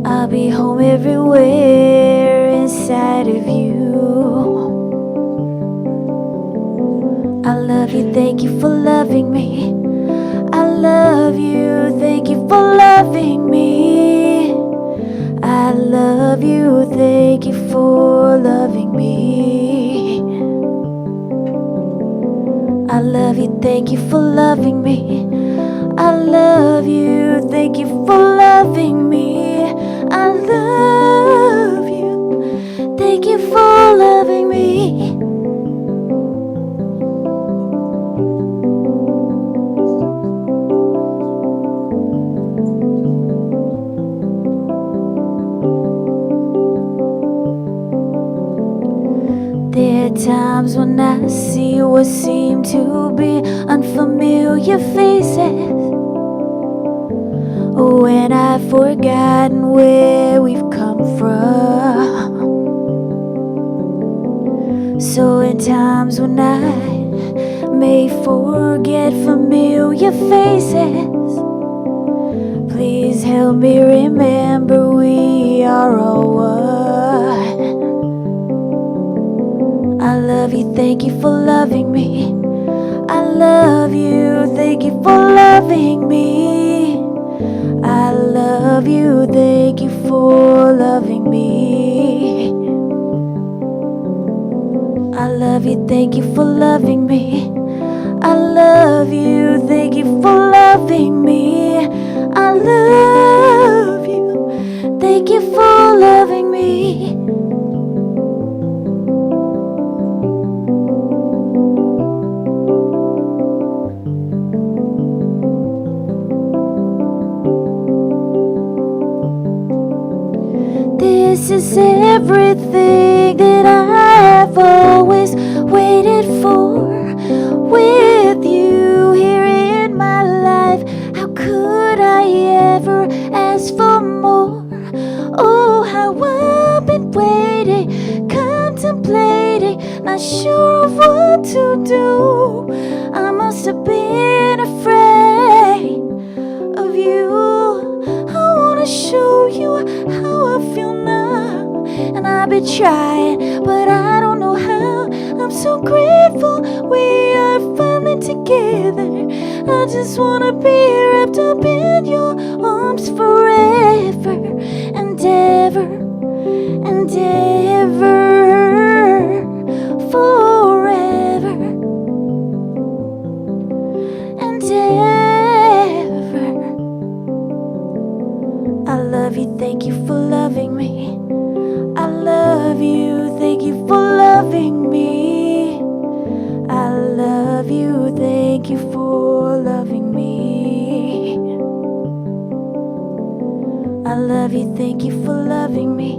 I'll be home everywhere inside of you. I love you, thank you for loving me. I love you, thank you for loving me. I love you, thank you for loving me. I love you, thank you for loving me. I love you, thank you for loving me. I love you, thank you for loving me. There are times when I see what seem to be unfamiliar faces, when I've forgotten where we've come from. So in times when I may forget familiar faces, please help me remember we are all one. I love you, thank you for loving me. I love you, thank you for loving me. I love you, thank you for loving me. I love you, thank you for loving me. I love you, thank you for loving me. I love you, thank you for loving me. not sure of what to do. I must have been afraid of you. I wanna show you how I feel now, and I've been trying, but I don't know how. I'm so grateful we are finally together. I just wanna be wrapped up in your arms forever and ever and ever, forever and ever. I love you, thank you for loving me. I love you, thank you for loving me. I love you, thank you for loving me. I love you, thank you for loving me.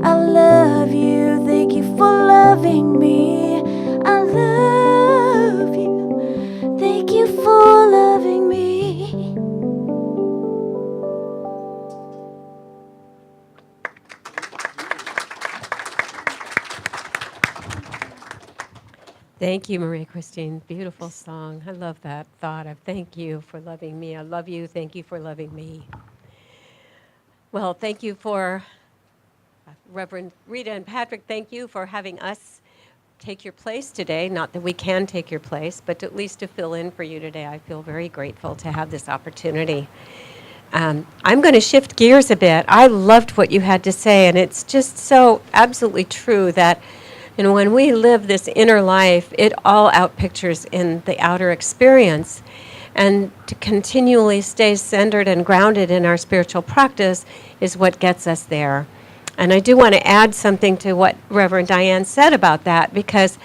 I love you, thank you for loving me. I love you, thank you for loving me. Thank you, Maria Christine. Beautiful song. I love that thought of thank you for loving me. I love you. Thank you for loving me. Well, thank you for Reverend Rita and Patrick. Thank you for having us take your place today. Not that we can take your place, but at least to fill in for you today. I feel very grateful to have this opportunity. I'm going to shift gears a bit. I loved what you had to say, and it's just so absolutely true that when we live this inner life, it all outpictures in the outer experience. And to continually stay centered and grounded in our spiritual practice is what gets us there. And I do want to add something to what Reverend Diane said about that, because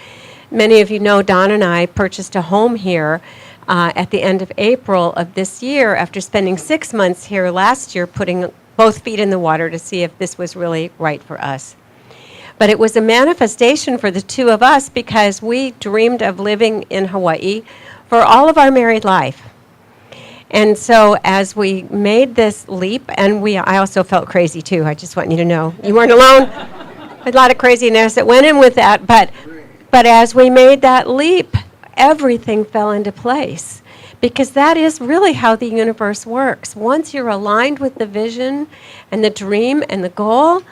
many of you know Don and I purchased a home here at the end of April of this year after spending 6 months here last year putting both feet in the water to see if this was really right for us. But it was a manifestation for the two of us because we dreamed of living in Hawaii for all of our married life. And so as we made this leap, and I also felt crazy too, I just want you to know. You weren't alone. A lot of craziness that went in with that. But as we made that leap, everything fell into place. Because that is really how the universe works. Once you're aligned with the vision and the dream and the goal,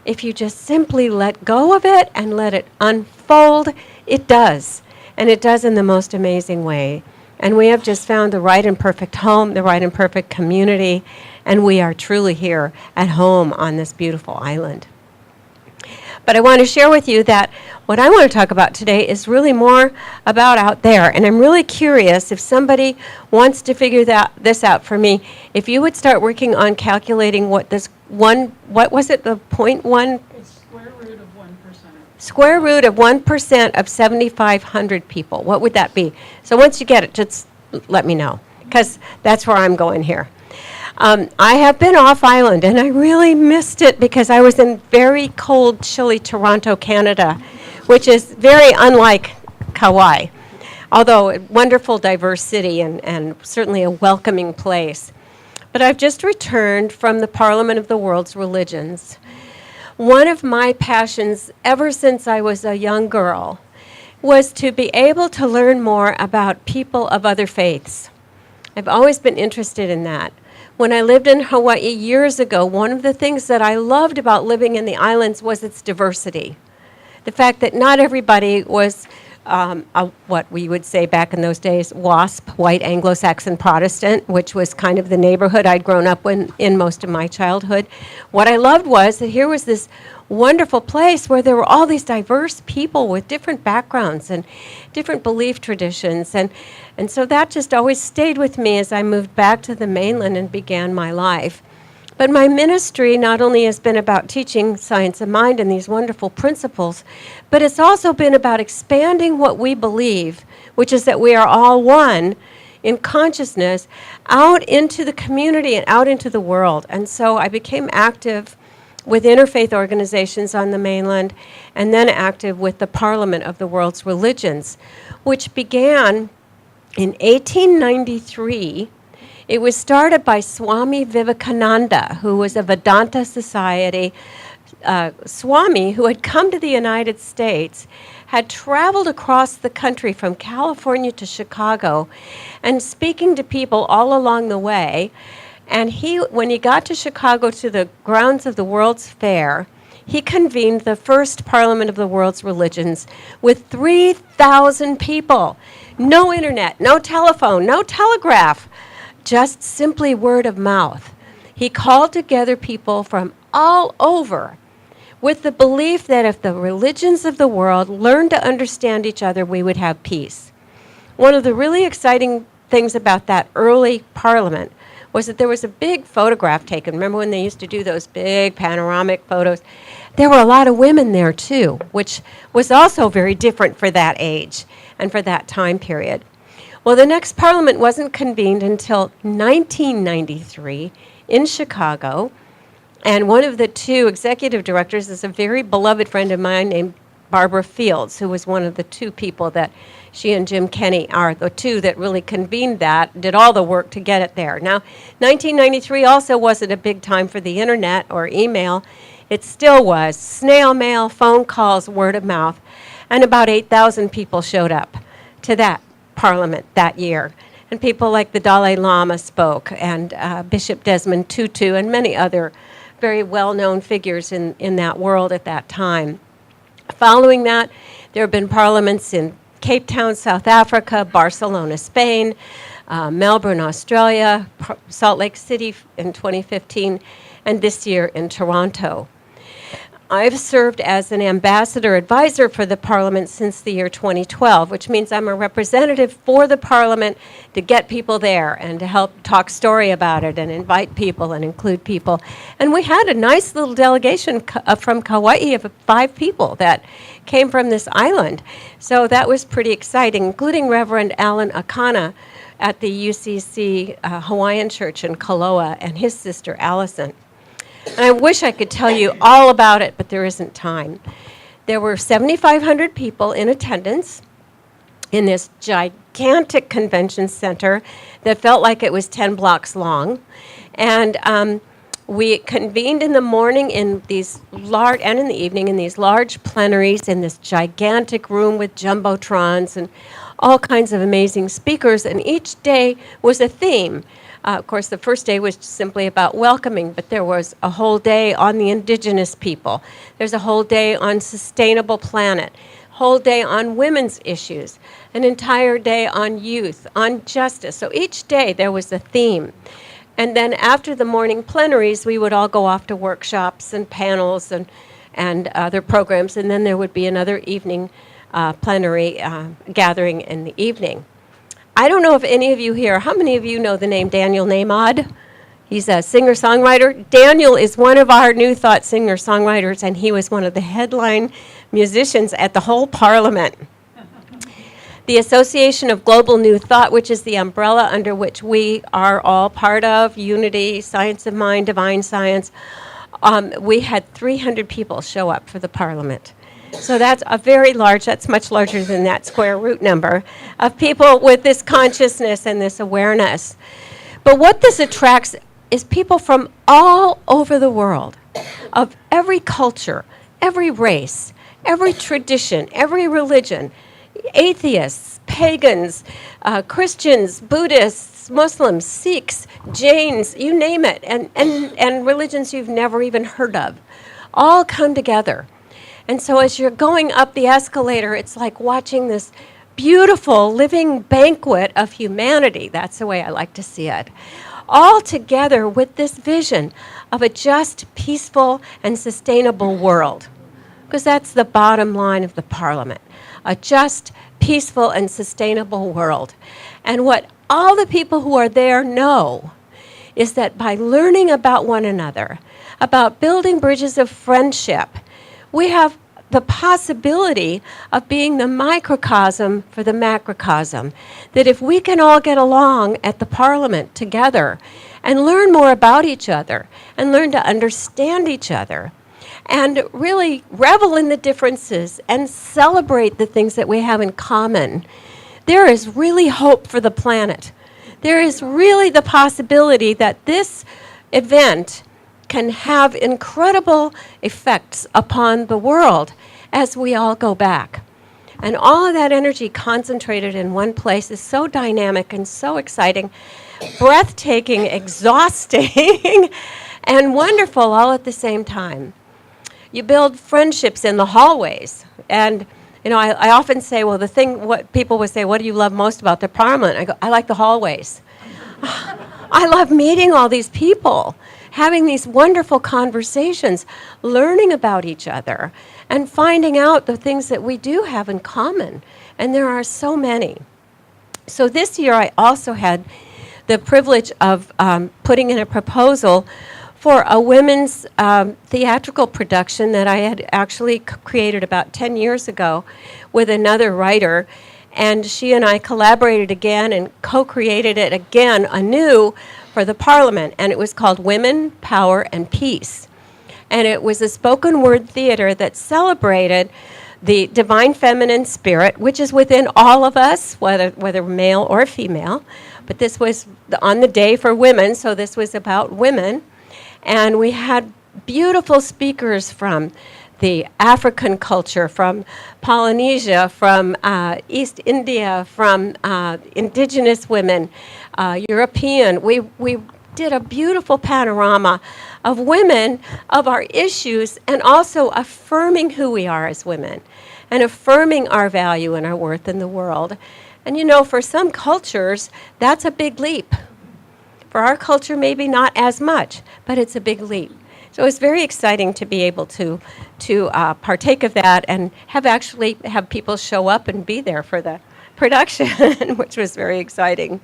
if you just simply let go of it and let it unfold, it does. And it does in the most amazing way. And we have just found the right and perfect home, the right and perfect community, and we are truly here at home on this beautiful island. But I want to share with you that what I want to talk about today is really more about out there. And I'm really curious if somebody wants to figure this out for me, if you would start working on calculating what this what was it, the 0.1? It's square root of 1%. Square root of 1% of 7,500 people. What would that be? So once you get it, just let me know, because that's where I'm going here. I have been off island, and I really missed it because I was in very cold, chilly Toronto, Canada, which is very unlike Kauai, although a wonderful, diverse city and certainly a welcoming place. But I've just returned from the Parliament of the World's Religions. One of my passions ever since I was a young girl was to be able to learn more about people of other faiths. I've always been interested in that. When I lived in Hawaii years ago, one of the things that I loved about living in the islands was its diversity. The fact that not everybody was what we would say back in those days, WASP, White Anglo-Saxon Protestant, which was kind of the neighborhood I'd grown up in most of my childhood. What I loved was that here was this wonderful place where there were all these diverse people with different backgrounds and different belief traditions. And so that just always stayed with me as I moved back to the mainland and began my life. But my ministry not only has been about teaching science of mind and these wonderful principles, but it's also been about expanding what we believe, which is that we are all one in consciousness, out into the community and out into the world. And so I became active with interfaith organizations on the mainland, and then active with the Parliament of the World's Religions, which began in 1893. It was started by Swami Vivekananda, who was a Vedanta Society Swami who had come to the United States, had traveled across the country from California to Chicago and speaking to people all along the way. And when he got to Chicago to the grounds of the World's Fair, he convened the first Parliament of the World's Religions with 3,000 people. No internet, no telephone, no telegraph, just simply word of mouth. He called together people from all over with the belief that if the religions of the world learned to understand each other, we would have peace. One of the really exciting things about that early Parliament was that there was a big photograph taken. Remember when they used to do those big panoramic photos? There were a lot of women there too, which was also very different for that age and for that time period. Well, the next Parliament wasn't convened until 1993 in Chicago, and one of the two executive directors is a very beloved friend of mine named Barbara Fields, who was one of the two people that she and Jim Kenney are the two that really convened that, did all the work to get it there. Now, 1993 also wasn't a big time for the internet or email. It still was snail mail, phone calls, word of mouth, and about 8,000 people showed up to that Parliament that year. And people like the Dalai Lama spoke, and Bishop Desmond Tutu, and many other very well-known figures in that world at that time. Following that, there have been parliaments in Cape Town, South Africa, Barcelona, Spain, Melbourne, Australia, Salt Lake City in 2015, and this year in Toronto. I've served as an ambassador advisor for the Parliament since the year 2012, which means I'm a representative for the Parliament to get people there and to help talk story about it and invite people and include people. And we had a nice little delegation from Kaua'i of 5 people that came from this island. So that was pretty exciting, including Reverend Alan Akana at the UCC Hawaiian Church in Kaloa and his sister Allison. And I wish I could tell you all about it, but there isn't time. There were 7,500 people in attendance in this gigantic convention center that felt like it was 10 blocks long. And we convened in the morning in these large, and in the evening in these large plenaries in this gigantic room with jumbotrons and all kinds of amazing speakers. And each day was a theme. Of course, the first day was simply about welcoming, but there was a whole day on the indigenous people. There's a whole day on sustainable planet, whole day on women's issues, an entire day on youth, on justice. So each day there was a theme. And then after the morning plenaries, we would all go off to workshops and panels and other programs, and then there would be another evening plenary gathering in the evening. I don't know if any of you here, how many of you know the name Daniel Namod? He's a singer-songwriter. Daniel is one of our New Thought singer-songwriters, and he was one of the headline musicians at the whole Parliament. The Association of Global New Thought, which is the umbrella under which we are all part of, Unity, Science of Mind, Divine Science, we had 300 people show up for the Parliament. So that's that's much larger than that square root number of people with this consciousness and this awareness. But what this attracts is people from all over the world, of every culture, every race, every tradition, every religion, atheists, pagans, Christians, Buddhists, Muslims, Sikhs, Jains, you name it, and religions you've never even heard of, all come together. And so as you're going up the escalator, it's like watching this beautiful living banquet of humanity. That's the way I like to see it. All together with this vision of a just, peaceful, and sustainable world. Because that's the bottom line of the Parliament. A just, peaceful, and sustainable world. And what all the people who are there know is that by learning about one another, about building bridges of friendship, we have the possibility of being the microcosm for the macrocosm. That if we can all get along at the Parliament together and learn more about each other and learn to understand each other and really revel in the differences and celebrate the things that we have in common, there is really hope for the planet. There is really the possibility that this event can have incredible effects upon the world as we all go back. And all of that energy concentrated in one place is so dynamic and so exciting, breathtaking, exhausting, and wonderful all at the same time. You build friendships in the hallways. And, I often say, well, what people would say, what do you love most about the Parliament? I go, I like the hallways. I love meeting all these people, having these wonderful conversations, learning about each other, and finding out the things that we do have in common. And there are so many. So this year I also had the privilege of putting in a proposal for a women's theatrical production that I had actually created about 10 years ago with another writer. And she and I collaborated again and co-created it again anew for the Parliament. And it was called Women, Power, and Peace. And it was a spoken word theater that celebrated the divine feminine spirit, which is within all of us, whether male or female. But this was on the day for women, so this was about women. And we had beautiful speakers from the African culture, from Polynesia, from East India, from indigenous women, European. We did a beautiful panorama of women, of our issues, and also affirming who we are as women, and affirming our value and our worth in the world. And for some cultures, that's a big leap. For our culture, maybe not as much, but it's a big leap. So it's very exciting to be able to partake of that and have people show up and be there for the production, which was very exciting.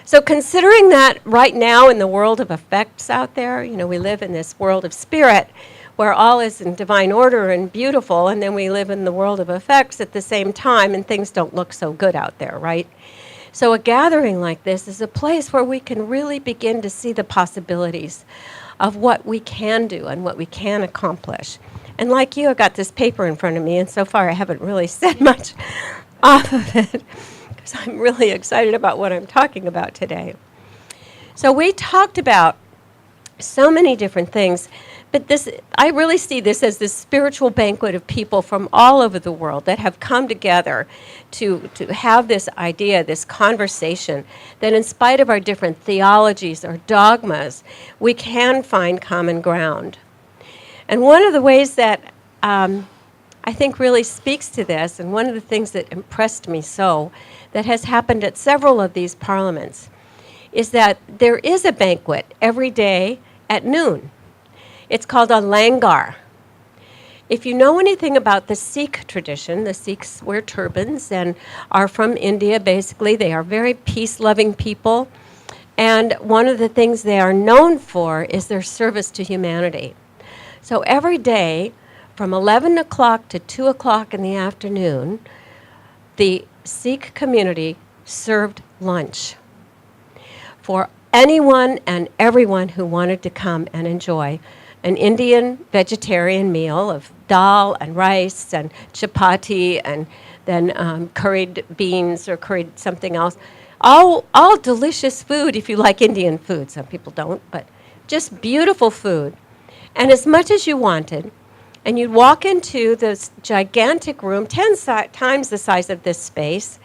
So considering that right now in the world of effects out there, we live in this world of spirit where all is in divine order and beautiful, and then we live in the world of effects at the same time, and things don't look so good out there, right? So a gathering like this is a place where we can really begin to see the possibilities of what we can do and what we can accomplish. And like you, I got this paper in front of me, and so far I haven't really said much off of it because I'm really excited about what I'm talking about today. So we talked about so many different things, but I really see this as this spiritual banquet of people from all over the world that have come together to have this idea, this conversation, that in spite of our different theologies or dogmas, we can find common ground. And one of the ways that I think really speaks to this, and one of the things that impressed me so, that has happened at several of these parliaments, is that there is a banquet every day at noon. It's called a langar. If you know anything about the Sikh tradition, the Sikhs wear turbans and are from India, basically. They are very peace-loving people. And one of the things they are known for is their service to humanity. So every day, from 11 o'clock to 2 o'clock in the afternoon, the Sikh community served lunch for anyone and everyone who wanted to come and enjoy an Indian vegetarian meal of dal and rice and chapati and then curried beans or curried something else. All delicious food if you like Indian food. Some people don't, but just beautiful food. And as much as you wanted. And you'd walk into this gigantic room, 10 times the size of this space,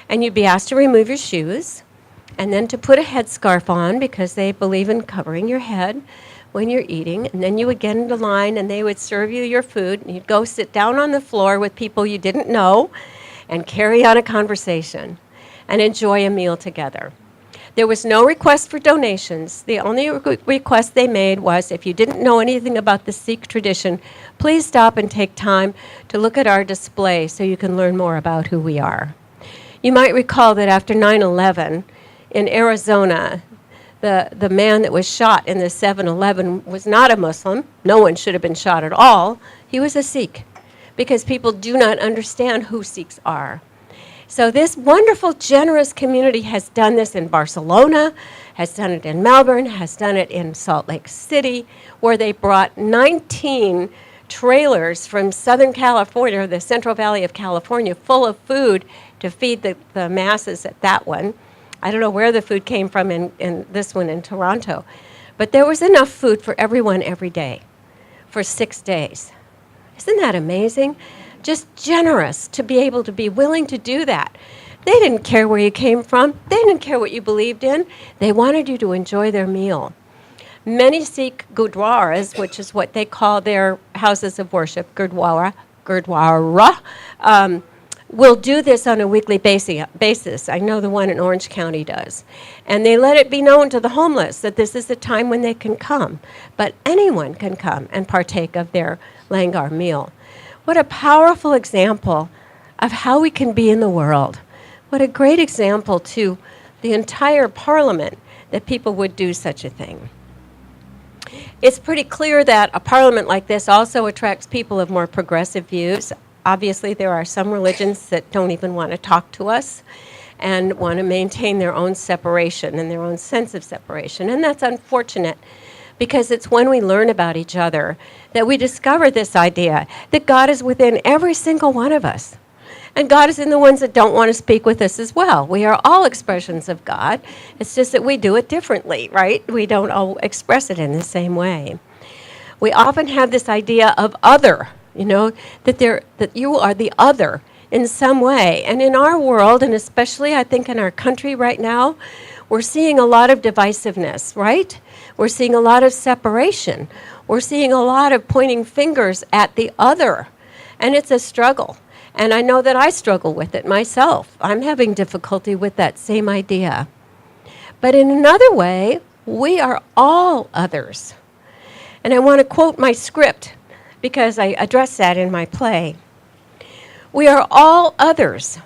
and you'd be asked to remove your shoes and then to put a headscarf on because they believe in covering your head when you're eating. And then you would get into line and they would serve you your food. And you'd go sit down on the floor with people you didn't know and carry on a conversation and enjoy a meal together. There was no request for donations. The only request they made was if you didn't know anything about the Sikh tradition, please stop and take time to look at our display so you can learn more about who we are. You might recall that after 9/11 in Arizona, the man that was shot in the 7-Eleven was not a Muslim. No one should have been shot at all. He was a Sikh because people do not understand who Sikhs are. So this wonderful, generous community has done this in Barcelona, has done it in Melbourne, has done it in Salt Lake City, where they brought 19 trailers from Southern California, the Central Valley of California, full of food to feed the masses at that one. I don't know where the food came from in this one in Toronto. But there was enough food for everyone every day for 6 days. Isn't that amazing? just generous to be able to be willing to do that. They didn't care where you came from. They didn't care what you believed in. They wanted you to enjoy their meal. Many Sikh gurdwaras, which is what they call their houses of worship, gurdwara, will do this on a weekly basis. I know the one in Orange County does. And they let it be known to the homeless that this is the time when they can come. But anyone can come and partake of their langar meal. What a powerful example of how we can be in the world. What a great example to the entire parliament that people would do such a thing. It's pretty clear that a parliament like this also attracts people of more progressive views. Obviously, there are some religions that don't even want to talk to us and want to maintain their own separation and their own sense of separation. And that's unfortunate, because it's when we learn about each other that we discover this idea that God is within every single one of us. And God is in the ones that don't want to speak with us as well. We are all expressions of God. It's just that we do it differently, right? We don't all express it in the same way. We often have this idea of other, that you are the other in some way. And in our world, and especially I think in our country right now, we're seeing a lot of divisiveness, right? We're seeing a lot of separation. We're seeing a lot of pointing fingers at the other. And it's a struggle. And I know that I struggle with it myself. I'm having difficulty with that same idea. But in another way, we are all others. And I want to quote my script because I address that in my play. We are all others,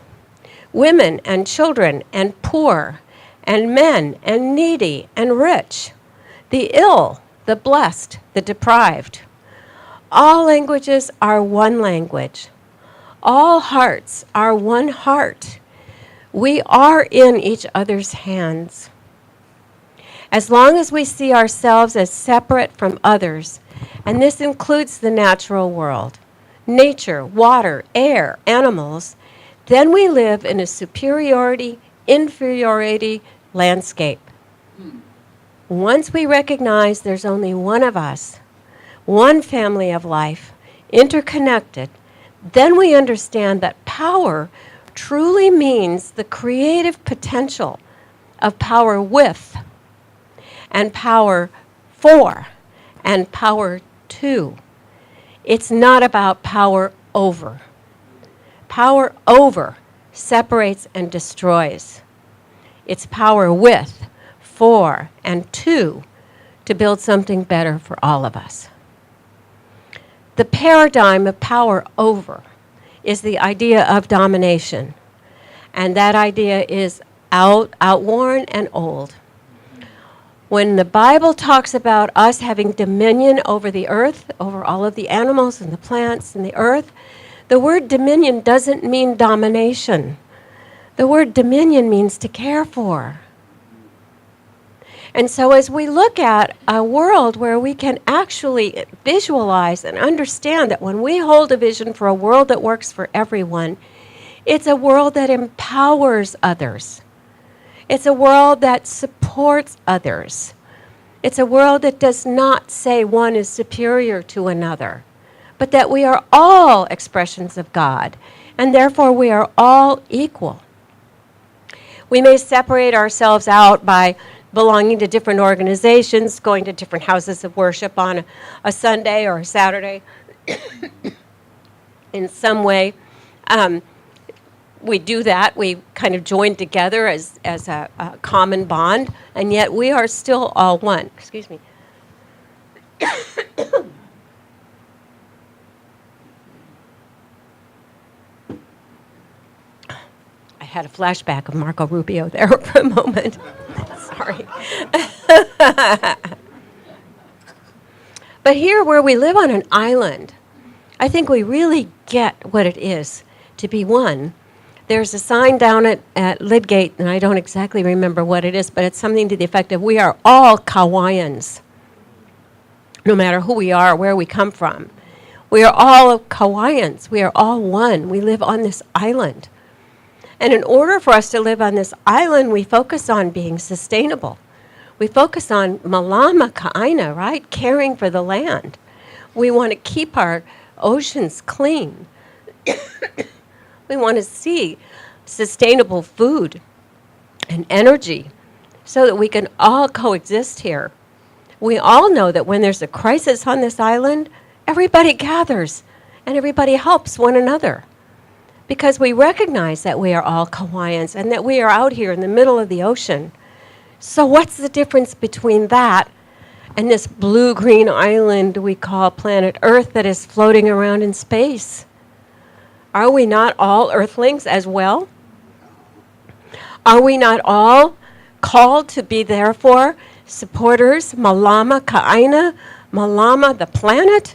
women and children and poor and men and needy and rich, the ill, the blessed, the deprived. All languages are one language. All hearts are one heart. We are in each other's hands. As long as we see ourselves as separate from others, and this includes the natural world, nature, water, air, animals, then we live in a superiority-inferiority landscape. Once we recognize there's only one of us, one family of life, interconnected, then we understand that power truly means the creative potential of power with, and power for, and power to. It's not about power over. Power over separates and destroys. It's power with, for, and to build something better for all of us. The paradigm of power over is the idea of domination. And that idea is outworn and old. When the Bible talks about us having dominion over the earth, over all of the animals and the plants and the earth, the word dominion doesn't mean domination. The word dominion means to care for. And so as we look at a world where we can actually visualize and understand that when we hold a vision for a world that works for everyone, it's a world that empowers others. It's a world that supports others. It's a world that does not say one is superior to another, but that we are all expressions of God, and therefore we are all equal. We may separate ourselves out by belonging to different organizations, going to different houses of worship on a Sunday or a Saturday in some way. We do that. We kind of join together as a common bond, and yet we are still all one. Excuse me. I had a flashback of Marco Rubio there for a moment. Sorry. But here, where we live on an island, I think we really get what it is to be one. There's a sign down at Lidgate, and I don't exactly remember what it is, but it's something to the effect of we are all Kauaians, no matter who we are, where we come from. We are all Kauaians. We are all one. We live on this island. And in order for us to live on this island, we focus on being sustainable. We focus on malama ka'aina, right? Caring for the land. We want to keep our oceans clean. We want to see sustainable food and energy so that we can all coexist here. We all know that when there's a crisis on this island, everybody gathers and everybody helps one another because we recognize that we are all Kauaians and that we are out here in the middle of the ocean. So what's the difference between that and this blue-green island we call planet Earth that is floating around in space? Are we not all Earthlings as well? Are we not all called to be, therefore, supporters, malama ka'aina, malama the planet,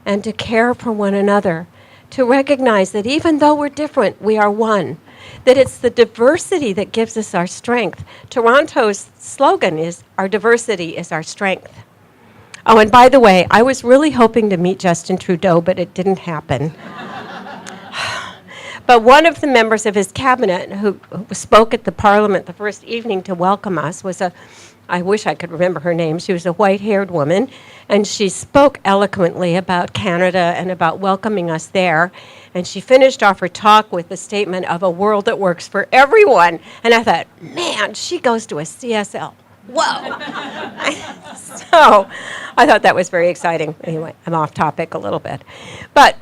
and to care for one another, to recognize that even though we're different, we are one, that it's the diversity that gives us our strength. Toronto's slogan is, our diversity is our strength. Oh, and by the way, I was really hoping to meet Justin Trudeau, but it didn't happen. But one of the members of his cabinet who spoke at the Parliament the first evening to welcome us was I wish I could remember her name. She was a white-haired woman, and she spoke eloquently about Canada and about welcoming us there. And she finished off her talk with the statement of a world that works for everyone. And I thought, man, she goes to a CSL. Whoa. So I thought that was very exciting. Anyway, I'm off topic a little bit. But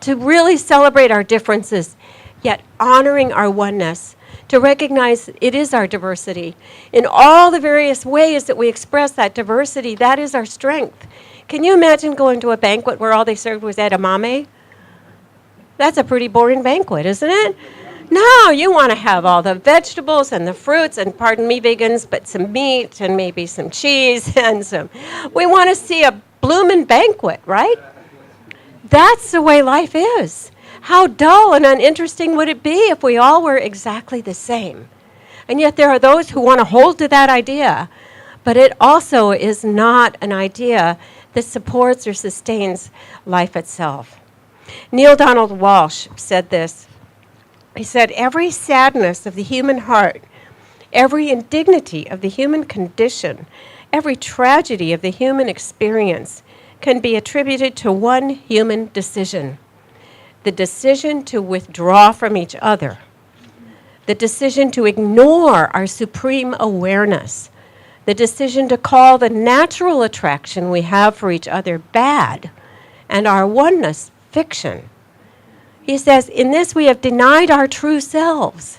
to really celebrate our differences, yet honoring our oneness, to recognize it is our diversity. In all the various ways that we express that diversity, that is our strength. Can you imagine going to a banquet where all they served was edamame? That's a pretty boring banquet, isn't it? No, you want to have all the vegetables and the fruits, and pardon me, vegans, but some meat and maybe some cheese and some. We want to see a bloomin' banquet, right? That's the way life is. How dull and uninteresting would it be if we all were exactly the same? And yet there are those who want to hold to that idea, but it also is not an idea that supports or sustains life itself. Neil Donald Walsh said this. He said, every sadness of the human heart, every indignity of the human condition, every tragedy of the human experience can be attributed to one human decision. The decision to withdraw from each other, the decision to ignore our supreme awareness, the decision to call the natural attraction we have for each other bad, and our oneness fiction. He says, in this we have denied our true selves.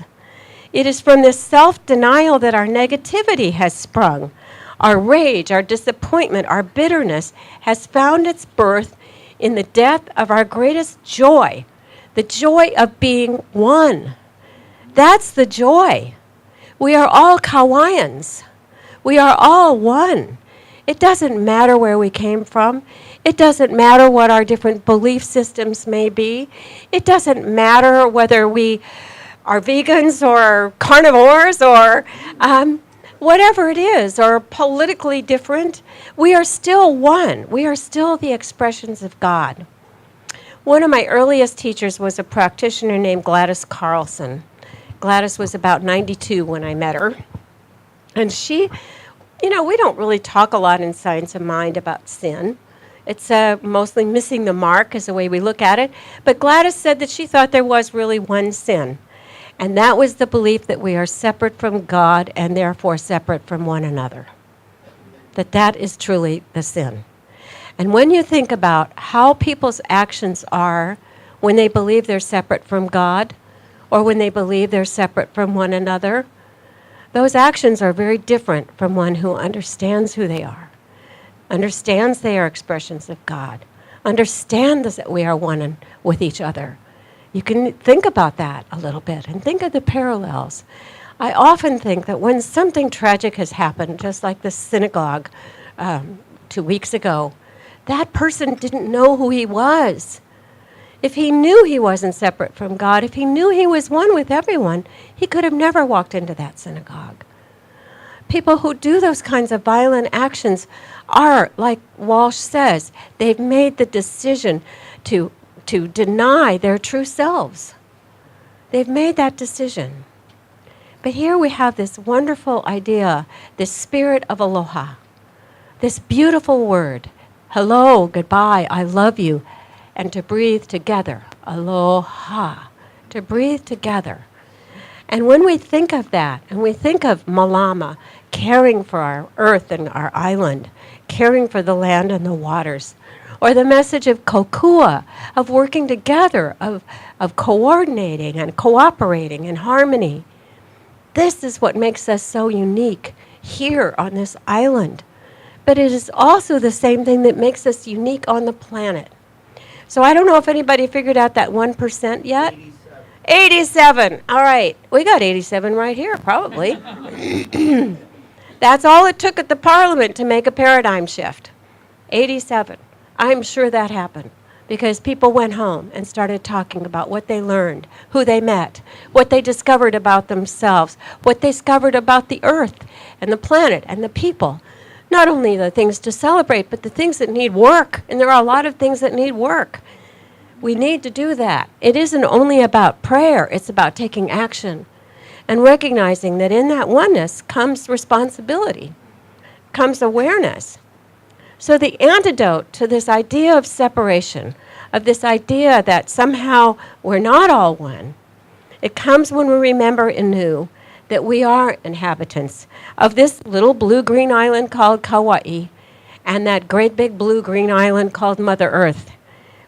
It is from this self-denial that our negativity has sprung. Our rage, our disappointment, our bitterness has found its birth in the death of our greatest joy, the joy of being one. That's the joy. We are all Kauaians. We are all one. It doesn't matter where we came from. It doesn't matter what our different belief systems may be. It doesn't matter whether we are vegans or carnivores or whatever it is, or politically different. We are still one. We are still the expressions of God. One of my earliest teachers was a practitioner named Gladys Carlson. Gladys was about 92 when I met her. And she, we don't really talk a lot in Science of Mind about sin. It's mostly missing the mark is the way we look at it. But Gladys said that she thought there was really one sin. And that was the belief that we are separate from God and therefore separate from one another. That is truly the sin. And when you think about how people's actions are when they believe they're separate from God or when they believe they're separate from one another, those actions are very different from one who understands who they are, understands they are expressions of God, understands that we are one with each other. You can think about that a little bit and think of the parallels. I often think that when something tragic has happened, just like the synagogue 2 weeks ago, that person didn't know who he was. If he knew he wasn't separate from God, if he knew he was one with everyone, he could have never walked into that synagogue. People who do those kinds of violent actions are, like Walsh says, they've made the decision to deny their true selves. They've made that decision. But here we have this wonderful idea, this spirit of aloha, this beautiful word, hello, goodbye, I love you, and to breathe together, aloha, to breathe together. And when we think of that, and we think of Malama, caring for our earth and our island, caring for the land and the waters, or the message of kokua, of working together, of coordinating and cooperating in harmony, this is what makes us so unique here on this island. But it is also the same thing that makes us unique on the planet. So I don't know if anybody figured out that 1% yet. 87. All right. We got 87 right here, probably. That's all it took at the Parliament to make a paradigm shift. 87. I'm sure that happened because people went home and started talking about what they learned, who they met, what they discovered about themselves, what they discovered about the earth and the planet and the people. Not only the things to celebrate, but the things that need work. And there are a lot of things that need work. We need to do that. It isn't only about prayer, it's about taking action and recognizing that in that oneness comes responsibility, comes awareness. So the antidote to this idea of separation, of this idea that somehow we're not all one, it comes when we remember anew that we are inhabitants of this little blue-green island called Kaua'i and that great big blue-green island called Mother Earth.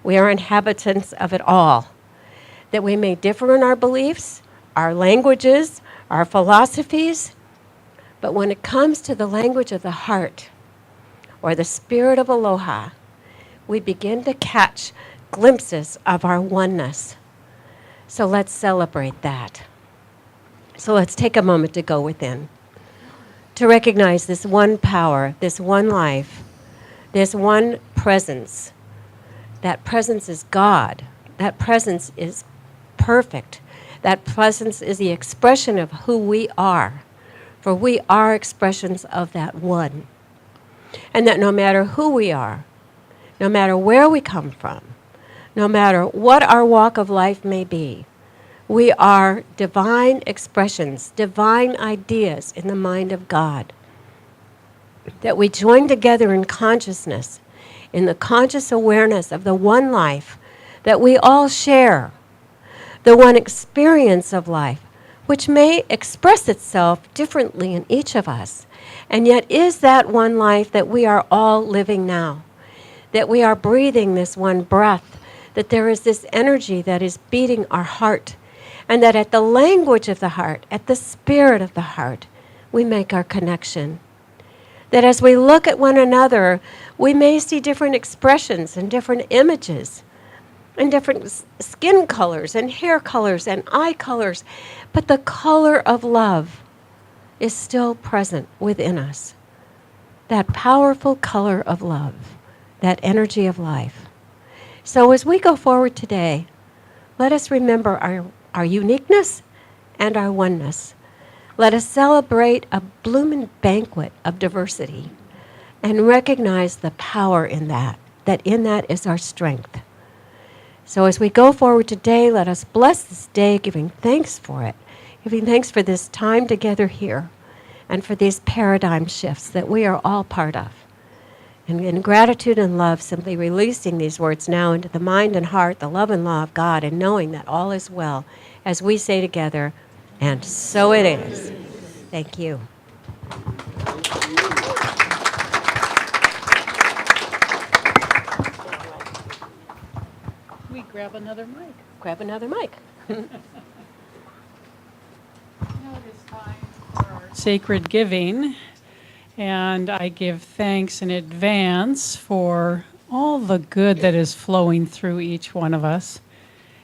We are inhabitants of it all. That we may differ in our beliefs, our languages, our philosophies, but when it comes to the language of the heart or the spirit of aloha, we begin to catch glimpses of our oneness. So let's celebrate that. So let's take a moment to go within, to recognize this one power, this one life, this one presence. That presence is God. That presence is perfect. That presence is the expression of who we are. For we are expressions of that one. And that no matter who we are, no matter where we come from, no matter what our walk of life may be, we are divine expressions, divine ideas in the mind of God. That we join together in consciousness, in the conscious awareness of the one life that we all share, the one experience of life, which may express itself differently in each of us, and yet is that one life that we are all living now, that we are breathing this one breath, that there is this energy that is beating our heart, and that at the language of the heart, at the spirit of the heart, we make our connection. That as we look at one another, we may see different expressions and different images and different skin colors and hair colors and eye colors, but the color of love is still present within us. That powerful color of love, that energy of life. So as we go forward today, let us remember our uniqueness and our oneness. Let us celebrate a blooming banquet of diversity and recognize the power in that in that is our strength. So as we go forward today, let us bless this day, giving thanks for it, giving thanks for this time together here and for these paradigm shifts that we are all part of. And in gratitude and love, simply releasing these words now into the mind and heart, the love and law of God, and knowing that all is well, as we say together, and so it is. Thank you. We grab another mic. Grab another mic. Now it is time for our sacred giving, and I give thanks in advance for all the good that is flowing through each one of us.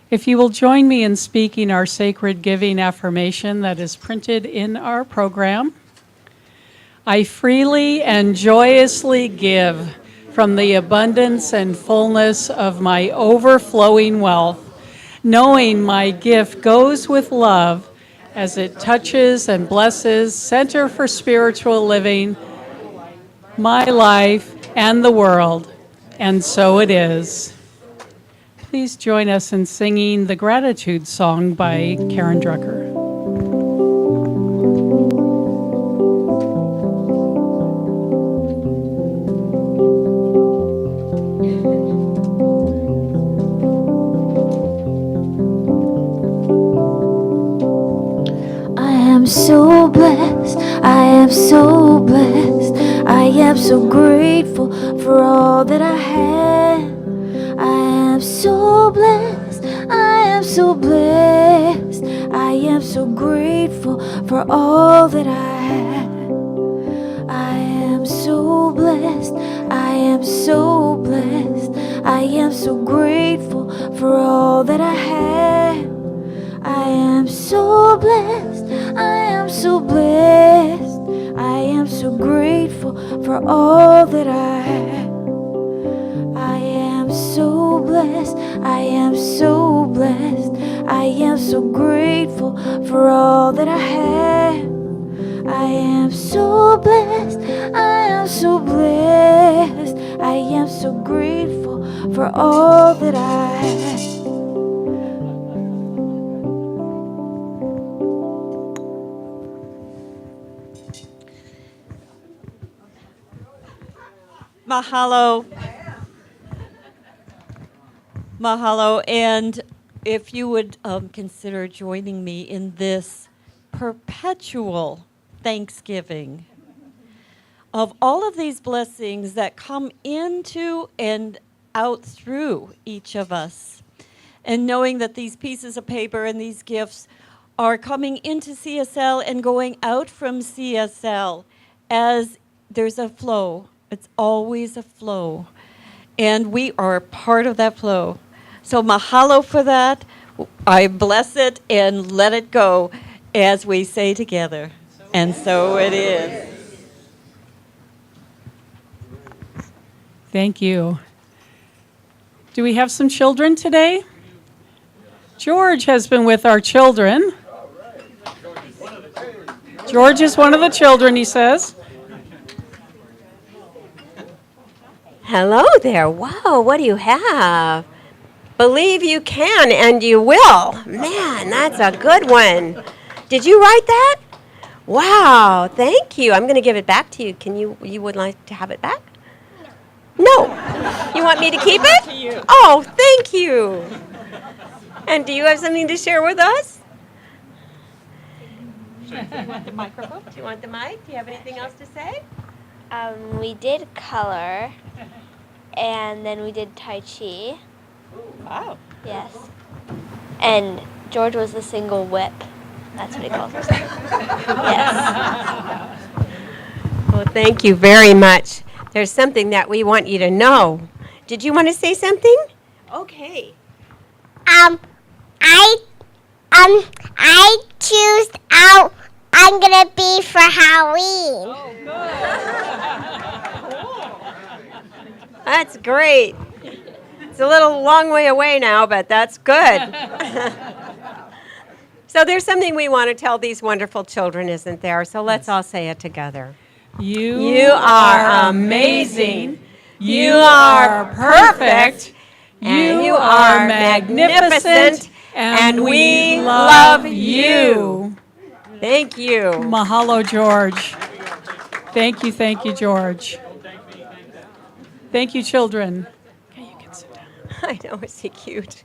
If you will join me in speaking our sacred giving affirmation that is printed in our program. I freely and joyously give from the abundance and fullness of my overflowing wealth, knowing my gift goes with love as it touches and blesses Center for Spiritual Living, my life, and the world. And so it is. Please join us in singing the Gratitude Song by Karen Drucker. am so blessed. I am so blessed. I am so grateful for all that I have. I am so blessed. I am so blessed. I am so grateful for all that I have. I am so blessed. I am so blessed. I am so grateful for all that I have. I am so blessed. I am so blessed. I am so grateful for all that I have. I am so blessed. I am so blessed. I am so grateful for all that I have. I am so blessed. I am so blessed. I am so grateful for all that I have. Mahalo. Mahalo. And if you would consider joining me in this perpetual Thanksgiving of all of these blessings that come into and out through each of us. And knowing that these pieces of paper and these gifts are coming into CSL and going out from CSL as there's a flow. It's always a flow. And we are part of that flow. So mahalo for that. I bless it and let it go as we say together. And so it is. Thank you. Do we have some children today? George has been with our children. George is one of the children, he says. Hello there. Wow, what do you have? Believe you can and you will. Man, that's a good one. Did you write that? Wow, thank you. I'm going to give it back to you. You would like to have it back? No. You want me to keep it? Oh, thank you. And do you have something to share with us? Do you want the microphone? Do you want the mic? Do you have anything else to say? We did color, and then we did Tai Chi. Wow. Yes. And George was the single whip. That's what he calls himself. Yes. Well, thank you very much. There's something that we want you to know. Did you want to say something? Okay. I choose out I'm gonna be for Halloween. That's great. It's a little long way away now, but that's good. So there's something we want to tell these wonderful children, isn't there? So let's all say it together. You are amazing. You are perfect. You are magnificent. And we love you. Thank you. Mahalo, George. Thank you, George. Thank you, children. Okay, you can sit down. I know, is he cute?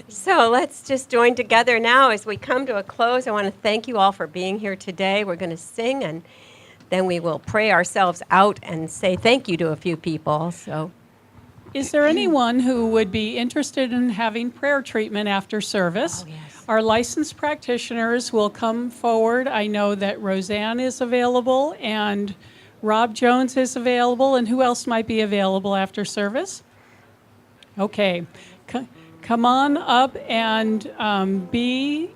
So let's just join together now as we come to a close. I want to thank you all for being here today. We're going to sing, and then we will pray ourselves out and say thank you to a few people. So, Is there anyone who would be interested in having prayer treatment after service? Oh, yes. Our licensed practitioners will come forward. I know that Roseanne is available and Rob Jones is available. And who else might be available after service? Okay. Come on up and be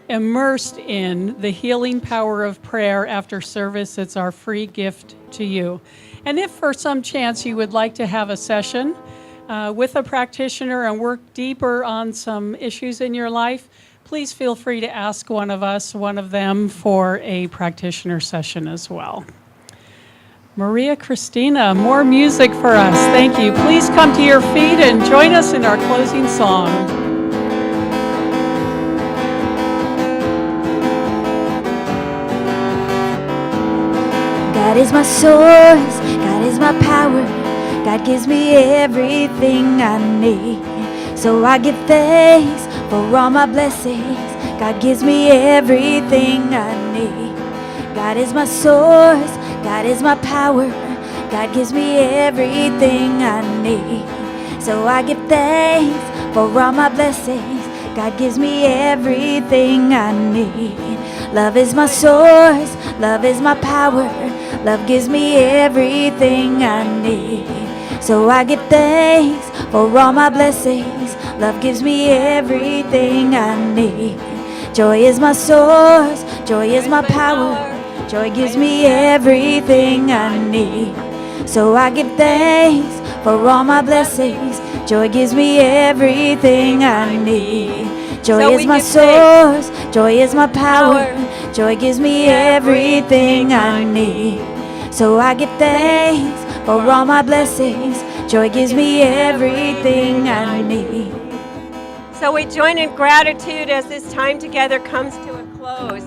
immersed in the healing power of prayer after service. It's our free gift to you. And if for some chance you would like to have a session with a practitioner and work deeper on some issues in your life, please feel free to ask one of us, one of them, for a practitioner session as well. Maria Christina, more music for us. Thank you. Please come to your feet and join us in our closing song. God is my source, God is my power, God gives me everything I need. So I give thanks for all my blessings, God gives me everything I need. God is my source, God is my power. God gives me everything I need. So I give thanks for all my blessings. God gives me everything I need. Love is my source, love is my power. Love gives me everything I need. So I give thanks for all my blessings. Love gives me everything I need. Joy is my source, joy is my power. Joy gives me everything I need. So I give thanks for all my blessings. Joy gives me everything I need. Joy So is we my give thanks. source, joy is my power. Joy gives me everything I need. So I give thanks for all my blessings. Joy gives me everything I need. So we join in gratitude as this time together comes to a close.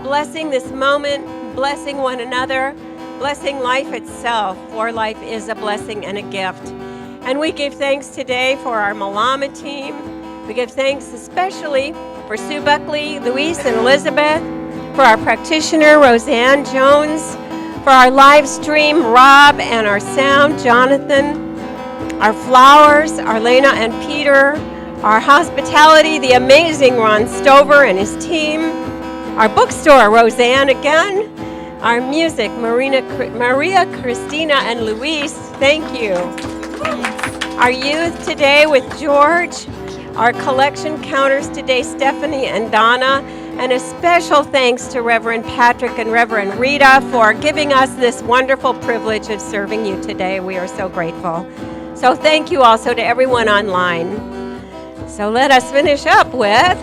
Blessing this moment, blessing one another, blessing life itself, for life is a blessing and a gift. And we give thanks today for our Malama team. We give thanks especially for Sue Buckley, Luis, and Elizabeth, for our practitioner, Roseanne Jones, for our live stream, Rob, and our sound, Jonathan, our flowers, Arlena and Peter, our hospitality, the amazing Ron Stover and his team, our bookstore, Roseanne again, our music, Maria, Christina, and Luis, thank you. Our youth today with George, our collection counters today, Stephanie and Donna, and a special thanks to Reverend Patrick and Reverend Rita for giving us this wonderful privilege of serving you today. We are so grateful. So thank you also to everyone online. So let us finish up with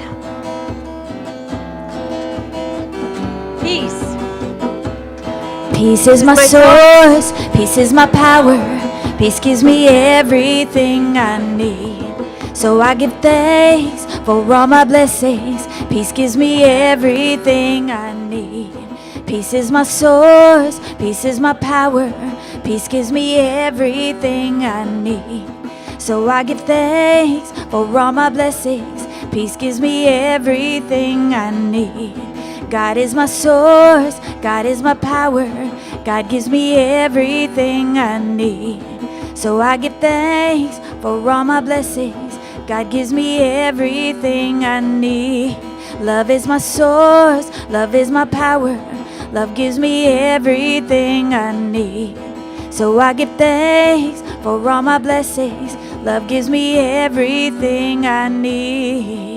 peace. Peace is my source, peace is my power. Peace gives me everything I need. So I give thanks for all my blessings. Peace gives me everything I need. Peace is my source, peace is my power. Peace gives me everything I need. So I give thanks for all my blessings. Peace gives me everything I need. God is my source, God is my power. God gives me everything I need. So I give thanks for all my blessings. God gives me everything I need. Love is my source, love is my power. Love gives me everything I need. So I give thanks for all my blessings. Love gives me everything I need.